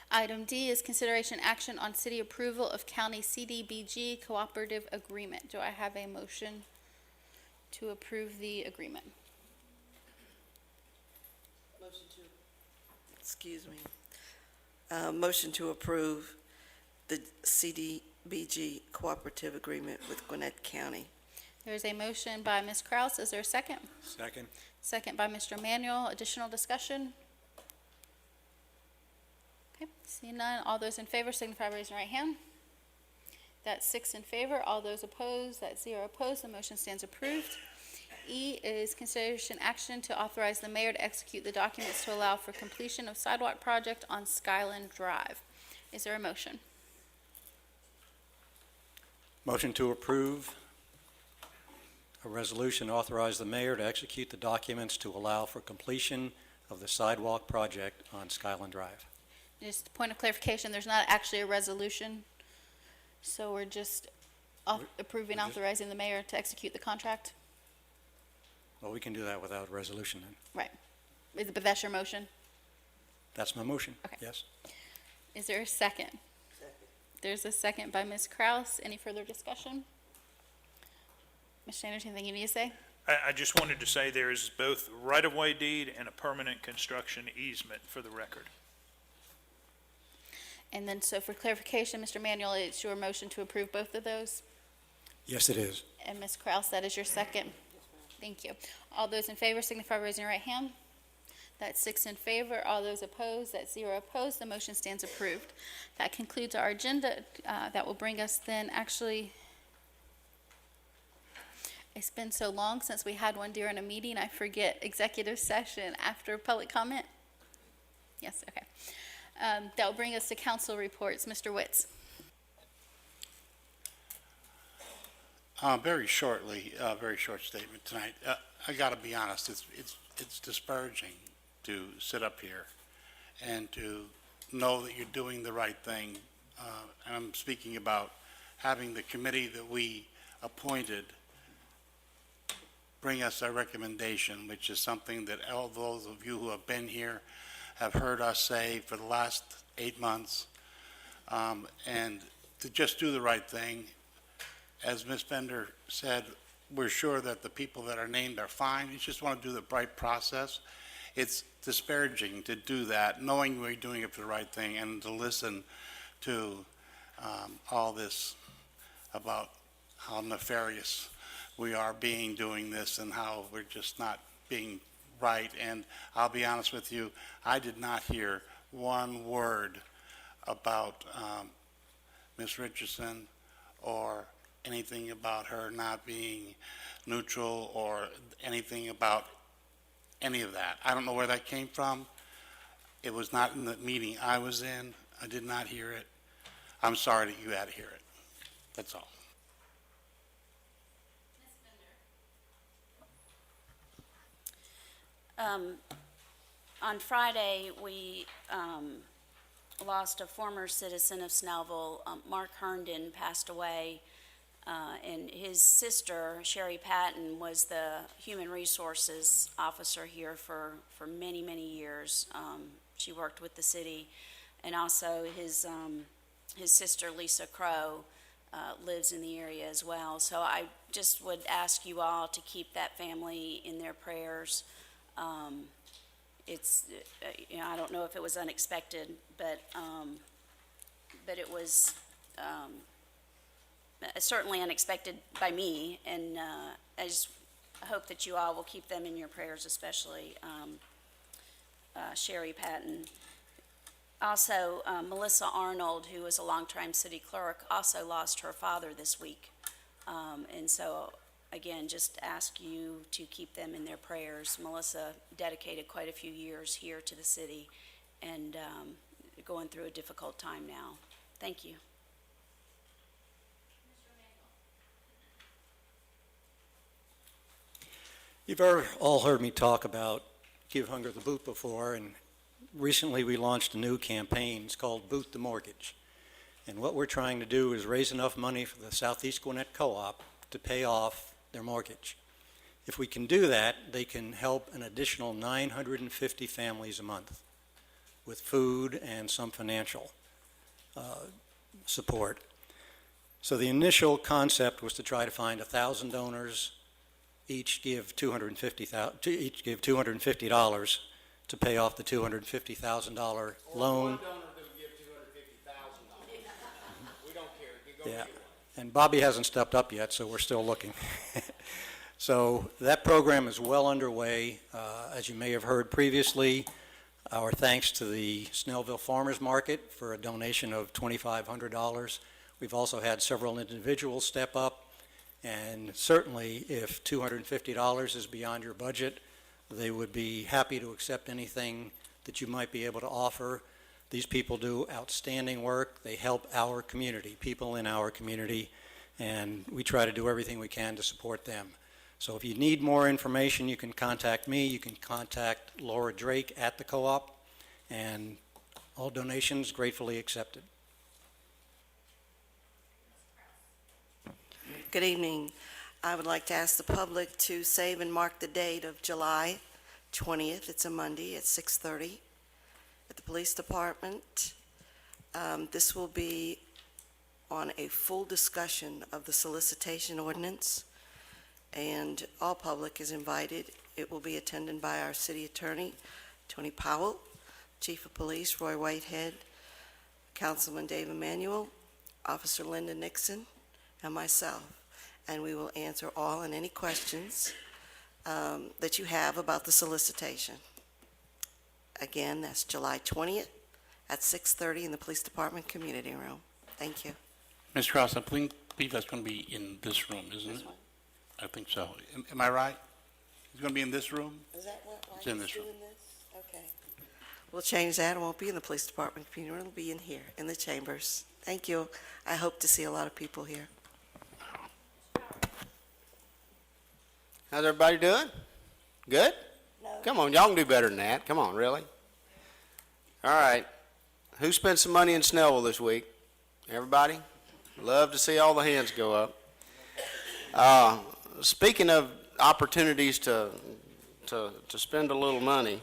Speaker 1: Item D is consideration action on city approval of county CDBG cooperative agreement. Do I have a motion to approve the agreement?
Speaker 8: Excuse me. Motion to approve the CDBG cooperative agreement with Gwinnett County.
Speaker 1: There is a motion by Ms. Kraus. Is there a second?
Speaker 4: Second.
Speaker 1: Second by Mr. Manuel. Additional discussion? Okay, seeing none. All those in favor signify by raising your right hand. That's 6 in favor. All those opposed, that's 0 opposed. The motion stands approved. E is consideration action to authorize the mayor to execute the documents to allow for completion of sidewalk project on Skyland Drive. Is there a motion?
Speaker 4: Motion to approve a resolution to authorize the mayor to execute the documents to allow for completion of the sidewalk project on Skyland Drive.
Speaker 1: Just a point of clarification, there's not actually a resolution, so we're just approving, authorizing the mayor to execute the contract?
Speaker 4: Well, we can do that without a resolution then.
Speaker 1: Right. But that's your motion?
Speaker 4: That's my motion.
Speaker 1: Okay.
Speaker 4: Yes.
Speaker 1: Is there a second? There's a second by Ms. Kraus. Any further discussion? Ms. Sanders, anything you need to say?
Speaker 9: I just wanted to say there is both right-of-way deed and a permanent construction easement for the record.
Speaker 1: And then, so for clarification, Mr. Manuel, it's your motion to approve both of those?
Speaker 4: Yes, it is.
Speaker 1: And Ms. Kraus, that is your second? Thank you. All those in favor signify by raising your right hand. That's 6 in favor. All those opposed, that's 0 opposed. The motion stands approved. That concludes our agenda. That will bring us then, actually, it's been so long since we had one during a meeting, I forget executive session after public comment? Yes, okay. That will bring us to council reports. Mr. Witz.
Speaker 11: Very shortly, very short statement tonight. I got to be honest, it's disparaging to sit up here and to know that you're doing the right thing. And I'm speaking about having the committee that we appointed bring us a recommendation, which is something that all those of you who have been here have heard us say for the last 8 months. And to just do the right thing. As Ms. Bender said, we're sure that the people that are named are fine. You just want to do the right process. It's disparaging to do that, knowing we're doing it for the right thing, and to listen to all this about how nefarious we are being doing this and how we're just not being right. And I'll be honest with you, I did not hear one word about Ms. Richardson or anything about her not being neutral or anything about any of that. I don't know where that came from. It was not in the meeting I was in. I did not hear it. I'm sorry that you had to hear it. That's all.
Speaker 12: On Friday, we lost a former citizen of Snellville. Mark Herndon passed away, and his sister, Sherry Patton, was the human resources officer here for many, many years. She worked with the city, and also his sister, Lisa Crow, lives in the area as well. So I just would ask you all to keep that family in their prayers. It's, I don't know if it was unexpected, but it was certainly unexpected by me, and I just hope that you all will keep them in your prayers, especially Sherry Patton. Also, Melissa Arnold, who was a longtime city clerk, also lost her father this week. And so, again, just ask you to keep them in their prayers. Melissa dedicated quite a few years here to the city and going through a difficult time now. Thank you.
Speaker 4: You've all heard me talk about Give Hunger the Boot before, and recently we launched a new campaign. It's called Boot the Mortgage. And what we're trying to do is raise enough money for the Southeast Gwinnett Co-op to pay off their mortgage. If we can do that, they can help an additional 950 families a month with food and some financial support. So the initial concept was to try to find 1,000 donors, each give $250 to pay off the $250,000 loan.
Speaker 5: One donor that'll give $250,000. We don't care. You go
Speaker 4: Yeah,
Speaker 5: get one.
Speaker 4: and Bobby hasn't stepped up yet, so we're still looking. So that program is well underway. As you may have heard previously, our thanks to the Snellville Farmers Market for a donation of $2,500. We've also had several individuals step up, and certainly if $250 is beyond your budget, they would be happy to accept anything that you might be able to offer. These people do outstanding work. They help our community, people in our community, and we try to do everything we can to support them. So if you need more information, you can contact me. You can contact Laura Drake at the co-op, and all donations gratefully accepted.
Speaker 8: Good evening. I would like to ask the public to save and mark the date of July 20th. It's a Monday at 6:30 at the police department. This will be on a full discussion of the solicitation ordinance, and all public is invited. It will be attended by our city attorney, Tony Powell, chief of police, Roy Whitehead, Councilman Dave Emanuel, Officer Linda Nixon, and myself. And we will answer all and any questions that you have about the solicitation. Again, that's July 20th at 6:30 in the Police Department Community Room. Thank you.
Speaker 11: Ms. Cross, I believe that's going to be in this room, isn't it? I think so. Am I right? It's going to be in this room?
Speaker 8: Is that what?
Speaker 11: It's in this room.
Speaker 8: Okay. We'll change that. It won't be in the Police Department Community Room. It'll be in here, in the chambers. Thank you. I hope to see a lot of people here.
Speaker 5: How's everybody doing? Good?
Speaker 8: No.
Speaker 5: Come on, y'all can do better than that. Come on, really? All right. Who spent some money in Snellville this week? Everybody? Love to see all the hands go up. Speaking of opportunities to spend a little money,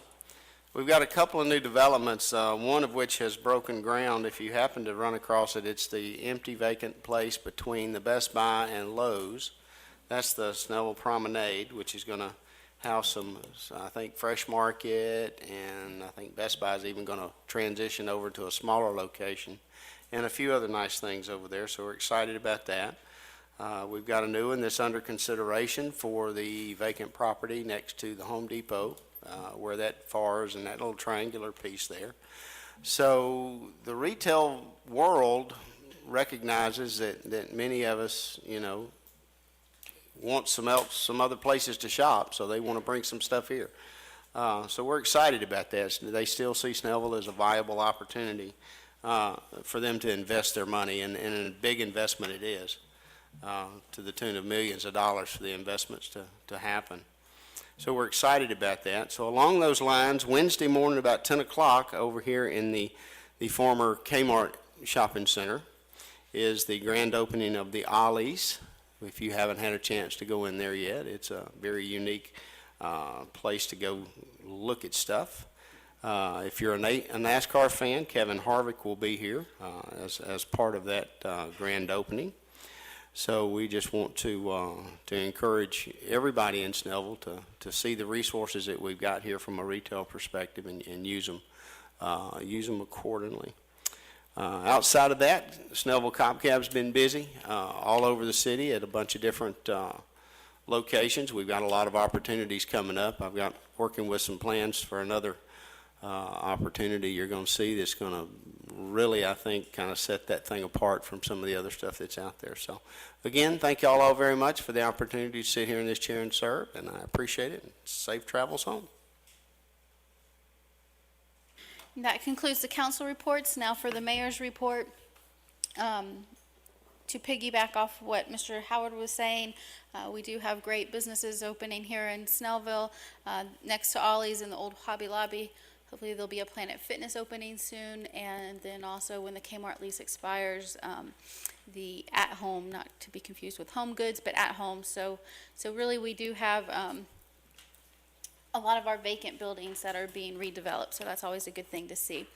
Speaker 5: we've got a couple of new developments, one of which has broken ground. If you happen to run across it, it's the empty vacant place between the Best Buy and Lowe's. That's the Snellville Promenade, which is going to house some, I think, Fresh Market, and I think Best Buy is even going to transition over to a smaller location, and a few other nice things over there, so we're excited about that. We've got a new one that's under consideration for the vacant property next to the Home Depot, where that FARS and that little triangular piece there. So the retail world recognizes that many of us, want some other places to shop, so they want to bring some stuff here. So we're excited about that. They still see Snellville as a viable opportunity for them to invest their money, and a big investment it is, to the tune of millions of dollars for the investments to happen. So we're excited about that. So along those lines, Wednesday morning about 10 o'clock over here in the the former Kmart Shopping Center is the grand opening of the Ollie's. If you haven't had a chance to go in there yet, it's a very unique place to go look at stuff. If you're a NASCAR fan, Kevin Harvick will be here as part of that grand opening. So we just want to encourage everybody in Snellville to see the resources that we've got here from a retail perspective and use them accordingly. Outside of that, Snellville Cop Cab's been busy all over the city at a bunch of different locations. We've got a lot of opportunities coming up. I've got working with some plans for another opportunity you're going to see that's going to really, I think, kind of set that thing apart from some of the other stuff that's out there. So, again, thank you all very much for the opportunity to sit here in this chair and serve, and I appreciate it. Safe travels home.
Speaker 1: That concludes the council reports. Now for the mayor's report. To piggyback off what Mr. Howard was saying, we do have great businesses opening here in Snellville, next to Ollie's in the old Hobby Lobby. Hopefully there'll be a Planet Fitness opening soon, and then also when the Kmart lease expires, the At Home, not to be confused with Home Goods, but At Home. So really we do have a lot of our vacant buildings that are being redeveloped, so that's always a good thing to see.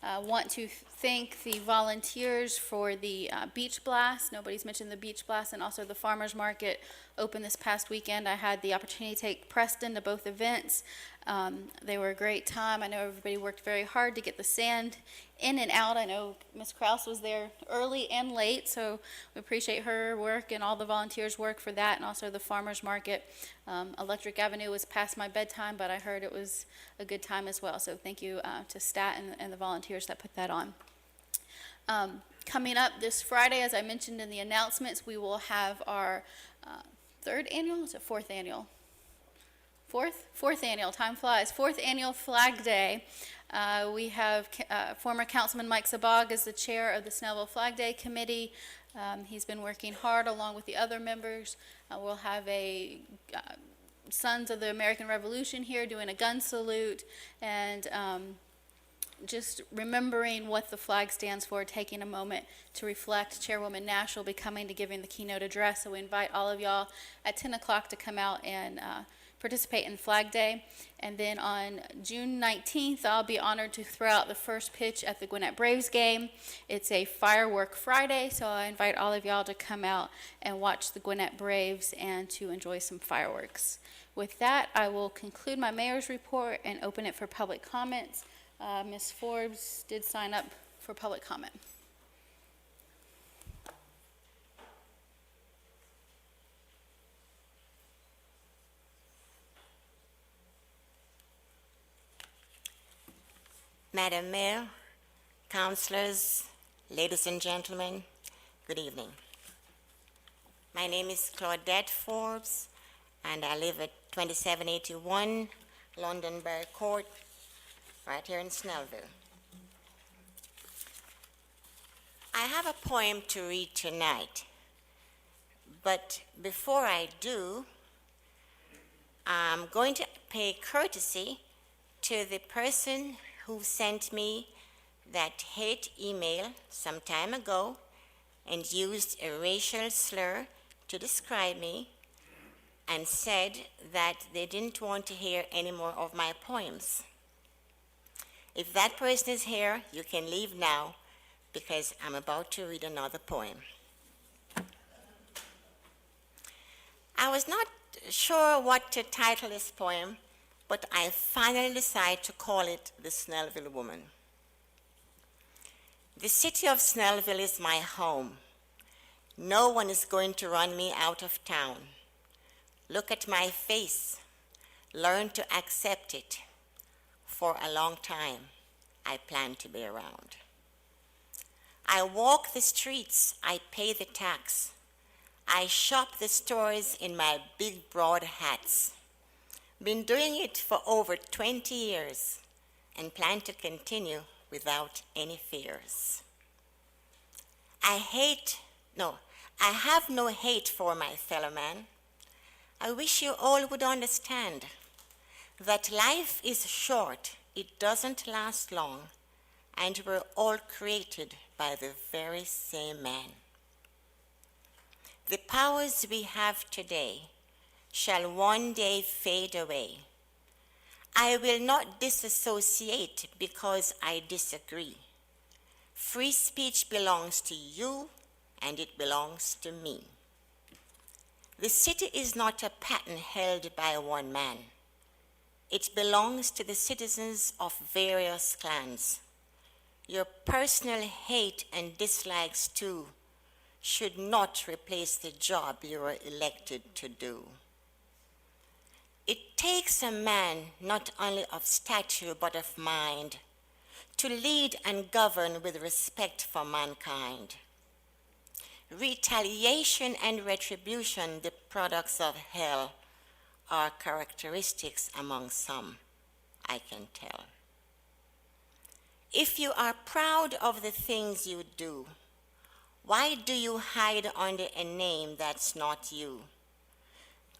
Speaker 1: Want to thank the volunteers for the beach blast. Nobody's mentioned the beach blast, and also the farmers market opened this past weekend. I had the opportunity to take Preston to both events. They were a great time. I know everybody worked very hard to get the sand in and out. I know Ms. Krause was there early and late, so we appreciate her work and all the volunteers' work for that, and also the farmers market. Electric Avenue was past my bedtime, but I heard it was a good time as well, so thank you to Stat and the volunteers that put that on. Coming up this Friday, as I mentioned in the announcements, we will have our third annual, is it fourth annual? Fourth annual, time flies, fourth annual Flag Day. We have former Councilman Mike Sabag as the chair of the Snellville Flag Day Committee. He's been working hard along with the other members. We'll have a Sons of the American Revolution here doing a gun salute, and just remembering what the flag stands for, taking a moment to reflect. Chairwoman Nash will be coming to giving the keynote address, so we invite all of y'all at 10 o'clock to come out and participate in Flag Day. And then on June 19th, I'll be honored to throw out the first pitch at the Gwinnett Braves game. It's a firework Friday, so I invite all of y'all to come out and watch the Gwinnett Braves and to enjoy some fireworks. With that, I will conclude my mayor's report and open it for public comments. Ms. Forbes did sign up for public comment.
Speaker 13: Madam Mayor, councilors, ladies and gentlemen, good evening. My name is Claudette Forbes, and I live at 2781 Londonderry Court, right here in Snellville. I have a poem to read tonight, but before I do, I'm going to pay courtesy to the person who sent me that hate email some time ago and used a racial slur to describe me and said that they didn't want to hear any more of my poems. If that person is here, you can leave now because I'm about to read another poem. I was not sure what to title this poem, but I finally decided to call it The Snellville Woman. The city of Snellville is my home. No one is going to run me out of town. Look at my face. Learn to accept it. For a long time, I plan to be around. I walk the streets, I pay the tax. I shop the stores in my big broad hats. Been doing it for over 20 years and plan to continue without any fears. I have no hate for my fellow man. I wish you all would understand that life is short, it doesn't last long, and were all created by the very same man. The powers we have today shall one day fade away. I will not disassociate because I disagree. Free speech belongs to you, and it belongs to me. The city is not a pattern held by one man. It belongs to the citizens of various clans. Your personal hate and dislikes too should not replace the job you were elected to do. It takes a man not only of stature but of mind to lead and govern with respect for mankind. Retaliation and retribution, the products of hell, are characteristics among some, I can tell. If you are proud of the things you do, why do you hide under a name that's not you?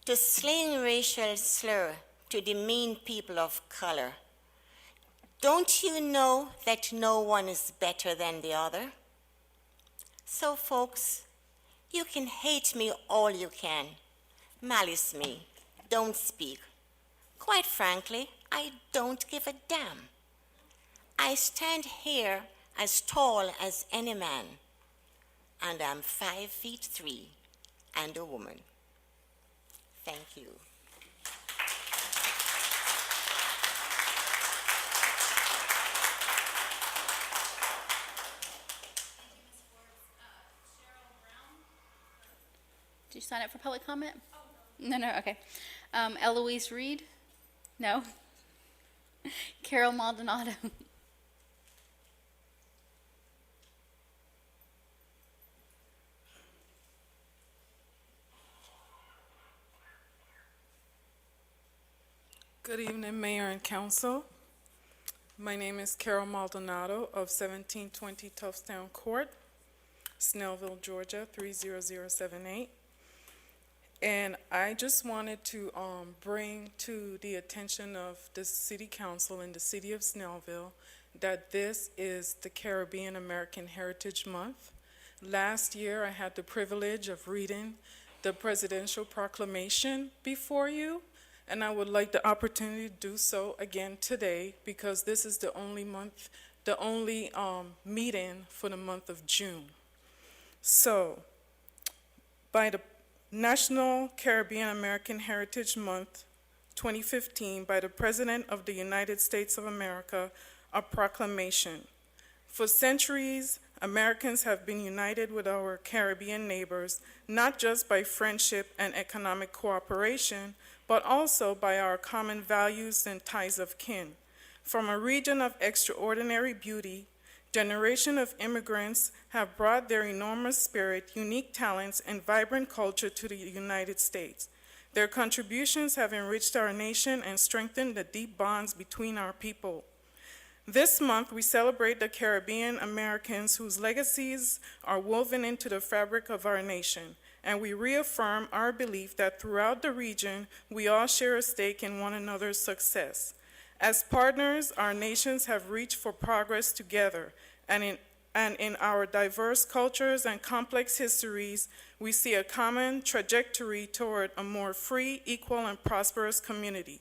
Speaker 13: To sling racial slur, to demean people of color, don't you know that no one is better than the other? So folks, you can hate me all you can, malice me, don't speak. Quite frankly, I don't give a damn. I stand here as tall as any man, and I'm 5'3" and a woman. Thank you.
Speaker 1: Did you sign up for public comment? No, okay. Eloise Reed? No. Carol Maldonado?
Speaker 14: Good evening, Mayor and Council. My name is Carol Maldonado of 1720 Tuffstown Court, Snellville, Georgia, 30078. And I just wanted to bring to the attention of the City Council and the City of Snellville that this is the Caribbean American Heritage Month. Last year, I had the privilege of reading the presidential proclamation before you, and I would like the opportunity to do so again today because this is the only meeting for the month of June. So, by the National Caribbean American Heritage Month 2015, by the President of the United States of America, a proclamation. For centuries, Americans have been united with our Caribbean neighbors, not just by friendship and economic cooperation, but also by our common values and ties of kin. From a region of extraordinary beauty, generations of immigrants have brought their enormous spirit, unique talents, and vibrant culture to the United States. Their contributions have enriched our nation and strengthened the deep bonds between our people. This month, we celebrate the Caribbean Americans whose legacies are woven into the fabric of our nation, and we reaffirm our belief that throughout the region, we all share a stake in one another's success. As partners, our nations have reached for progress together, and in our diverse cultures and complex histories, we see a common trajectory toward a more free, equal, and prosperous community.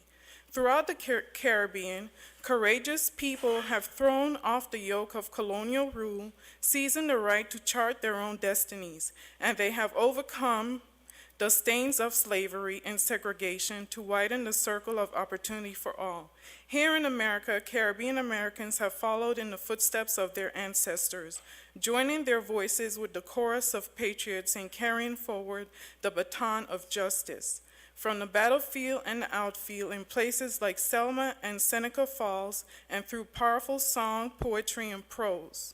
Speaker 14: Throughout the Caribbean, courageous people have thrown off the yoke of colonial rule, seizing the right to chart their own destinies, and they have overcome the stains of slavery and segregation to widen the circle of opportunity for all. Here in America, Caribbean Americans have followed in the footsteps of their ancestors, joining their voices with the chorus of patriots in carrying forward the baton of justice. From the battlefield and the outfield in places like Selma and Seneca Falls, and through powerful song, poetry, and prose.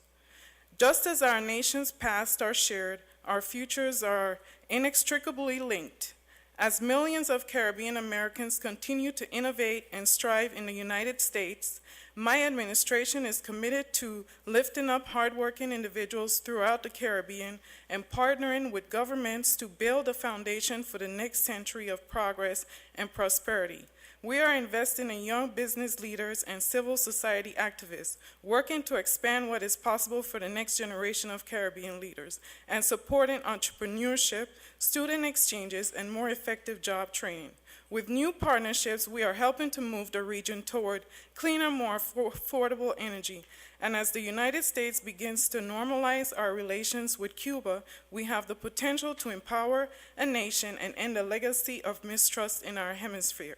Speaker 14: Just as our nation's past are shared, our futures are inextricably linked. As millions of Caribbean Americans continue to innovate and strive in the United States, my administration is committed to lifting up hardworking individuals throughout the Caribbean and partnering with governments to build a foundation for the next century of progress and prosperity. We are investing in young business leaders and civil society activists, working to expand what is possible for the next generation of Caribbean leaders, and supporting entrepreneurship, student exchanges, and more effective job training. With new partnerships, we are helping to move the region toward cleaner, more affordable energy. And as the United States begins to normalize our relations with Cuba, we have the potential to empower a nation and end a legacy of mistrust in our hemisphere.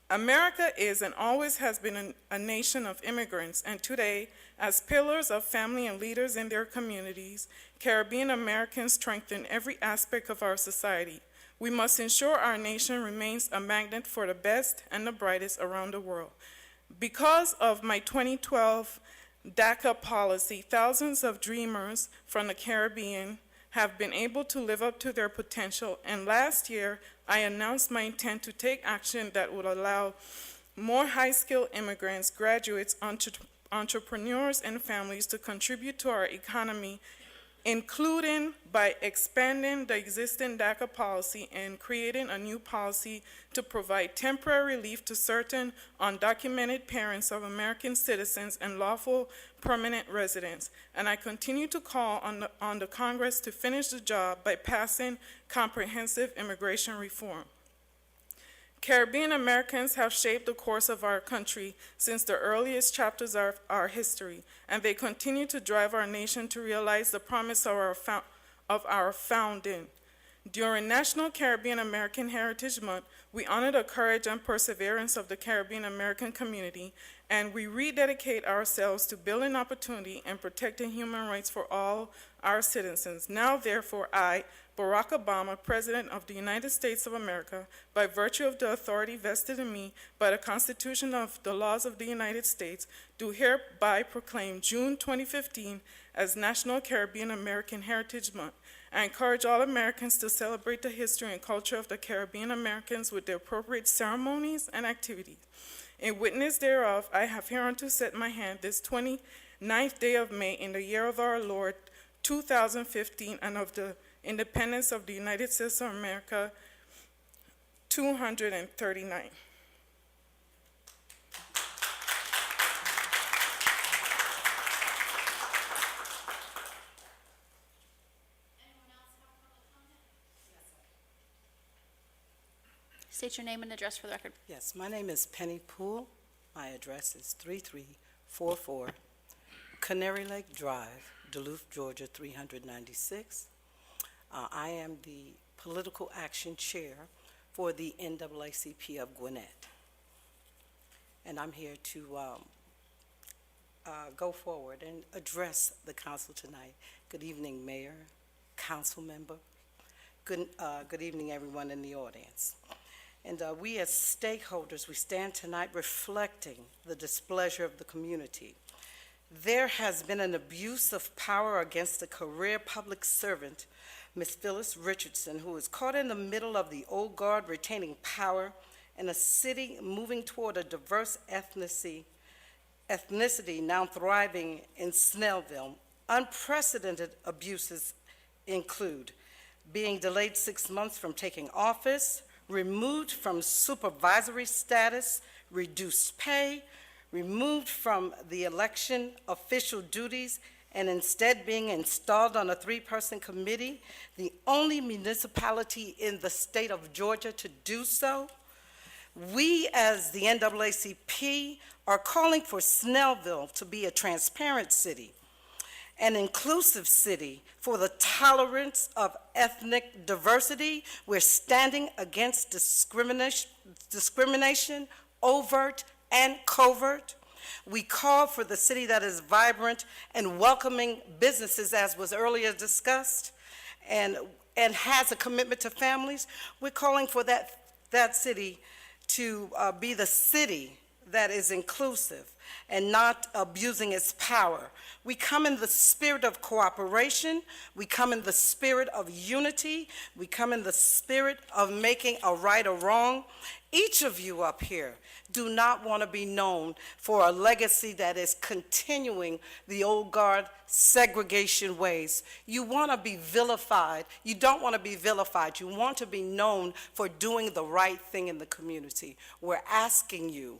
Speaker 14: America is and always has been a nation of immigrants, and today, as pillars of family and leaders in their communities, Caribbean Americans strengthen every aspect of our society. We must ensure our nation remains a magnet for the best and the brightest around the world. Because of my 2012 DACA policy, thousands of dreamers from the Caribbean have been able to live up to their potential, and last year I announced my intent to take action that would allow more high-skilled immigrants, graduates, entrepreneurs, and families to contribute to our economy, including by expanding the existing DACA policy and creating a new policy to provide temporary relief to certain undocumented parents of American citizens and lawful permanent residents. And I continue to call on the Congress to finish the job by passing comprehensive immigration reform. Caribbean Americans have shaped the course of our country since the earliest chapters of our history, and they continue to drive our nation to realize the promise of our founding. During National Caribbean American Heritage Month, we honor the courage and perseverance of the Caribbean American community, and we rededicate ourselves to building opportunity and protecting human rights for all our citizens. Now, therefore, I, Barack Obama, President of the United States of America, by virtue of the authority vested in me by the Constitution of the laws of the United States, do hereby proclaim June 2015 as National Caribbean American Heritage Month. I encourage all Americans to celebrate the history and culture of the Caribbean Americans with the appropriate ceremonies and activities. In witness thereof, I have hereunto set my hand this 29th day of May in the year of our Lord 2015, and of the independence of the United States of America, 239.
Speaker 1: State your name and address for the record.
Speaker 15: Yes, my name is Penny Poole. My address is 3344 Canary Lake Drive, Duluth, Georgia, 396. I am the Political Action Chair for the NAACP of Gwinnett. And I'm here to go forward and address the council tonight. Good evening, Mayor, council member. Good evening, everyone in the audience. And we as stakeholders, we stand tonight reflecting the displeasure of the community. There has been an abuse of power against a career public servant, Ms. Phyllis Richardson, who is caught in the middle of the old guard retaining power in a city moving toward a diverse ethnicity now thriving in Snellville. Unprecedented abuses include being delayed 6 months from taking office, removed from supervisory status, reduced pay, removed from the election official duties, and instead being installed on a 3-person committee, the only municipality in the state of Georgia to do so. We, as the NAACP, are calling for Snellville to be a transparent city, an inclusive city for the tolerance of ethnic diversity. We're standing against discrimination, overt and covert. We call for the city that is vibrant and welcoming businesses, as was earlier discussed, and has a commitment to families. We're calling for that city to be the city that is inclusive. and not abusing its power. We come in the spirit of cooperation. We come in the spirit of unity. We come in the spirit of making a right or wrong. Each of you up here do not want to be known for a legacy that is continuing the old guard segregation ways. You want to be vilified. You don't want to be vilified. You want to be known for doing the right thing in the community. We're asking you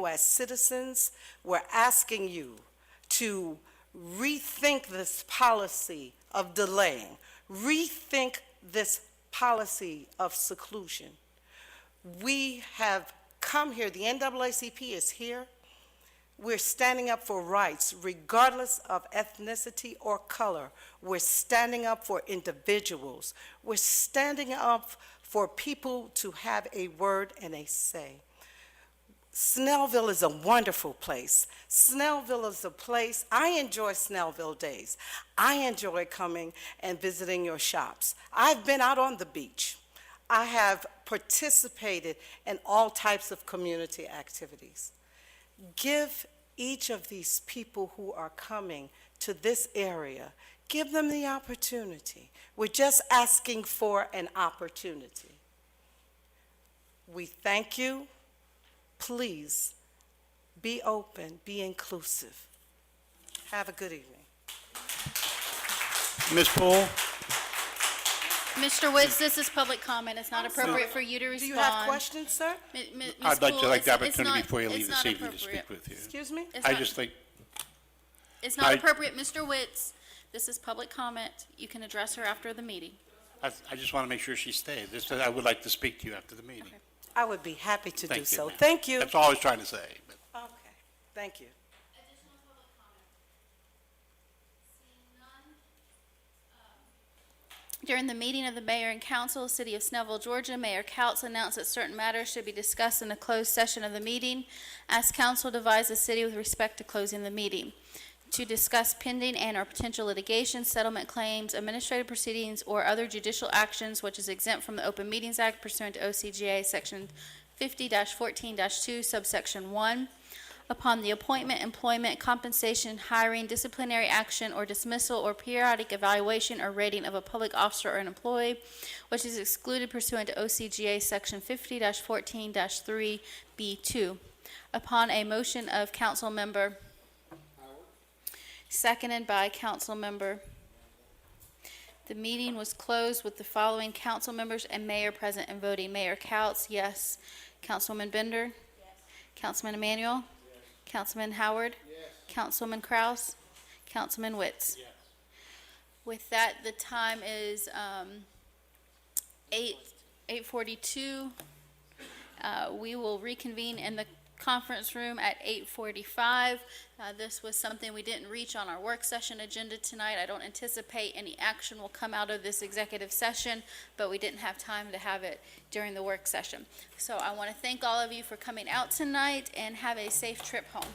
Speaker 15: as citizens, we're asking you to rethink this policy of delaying, rethink this policy of seclusion. We have come here, the NAACP is here. We're standing up for rights, regardless of ethnicity or color. We're standing up for individuals. We're standing up for people to have a word and a say. Snellville is a wonderful place. Snellville is a place, I enjoy Snellville days. I enjoy coming and visiting your shops. I've been out on the beach. I have participated in all types of community activities. Give each of these people who are coming to this area, give them the opportunity. We're just asking for an opportunity. We thank you. Please be open, be inclusive. Have a good evening.
Speaker 11: Ms. Poole?
Speaker 1: Mr. Woods, this is public comment. It's not appropriate for you to respond.
Speaker 15: Do you have questions, sir?
Speaker 1: Ms.
Speaker 11: I'd like
Speaker 1: Poole,
Speaker 11: to like the
Speaker 1: it's
Speaker 11: opportunity
Speaker 1: not-
Speaker 11: before you
Speaker 1: it's
Speaker 11: leave
Speaker 1: not
Speaker 11: this evening to
Speaker 1: appropriate.
Speaker 11: speak with you.
Speaker 15: Excuse me?
Speaker 1: It's
Speaker 11: I
Speaker 1: not-
Speaker 11: just think,
Speaker 1: It's not
Speaker 11: I-
Speaker 1: appropriate, Mr. Witz. This is public comment. You can address her after the meeting.
Speaker 11: I just want to make sure she stays. I would like to speak to you after the meeting.
Speaker 1: Okay.
Speaker 15: I would be happy to do
Speaker 11: Thank you,
Speaker 15: so.
Speaker 11: ma'am.
Speaker 15: Thank you.
Speaker 11: That's all I was trying to say. but-
Speaker 15: Okay, thank you.
Speaker 1: During the meeting of the mayor and council, City of Snellville, Georgia, Mayor Couts announced that certain matters should be discussed in a closed session of the meeting. Asked council to advise the city with respect to closing the meeting. To discuss pending and or potential litigation, settlement claims, administrative proceedings, or other judicial actions which is exempt from the Open Meetings Act pursuant to OCGA Section 50-14-2, subsection 1. Upon the appointment, employment, compensation, hiring, disciplinary action, or dismissal, or periodic evaluation or rating of a public officer or an employee, which is excluded pursuant to OCGA Section 50-14-3B2. Upon a motion of council member, seconded by council member, the meeting was closed with the following council members and mayor present and voting. Mayor Couts, yes. Councilwoman Bender? Yes. Councilman Emanuel? Yes. Councilman Howard? Yes. Councilman Kraus? Councilman Witz? Yes. With that, the time is 8:42. We will reconvene in the conference room at 8:45. This was something we didn't reach on our work session agenda tonight. I don't anticipate any action will come out of this executive session, but we didn't have time to have it during the work session. So I want to thank all of you for coming out tonight and have a safe trip home.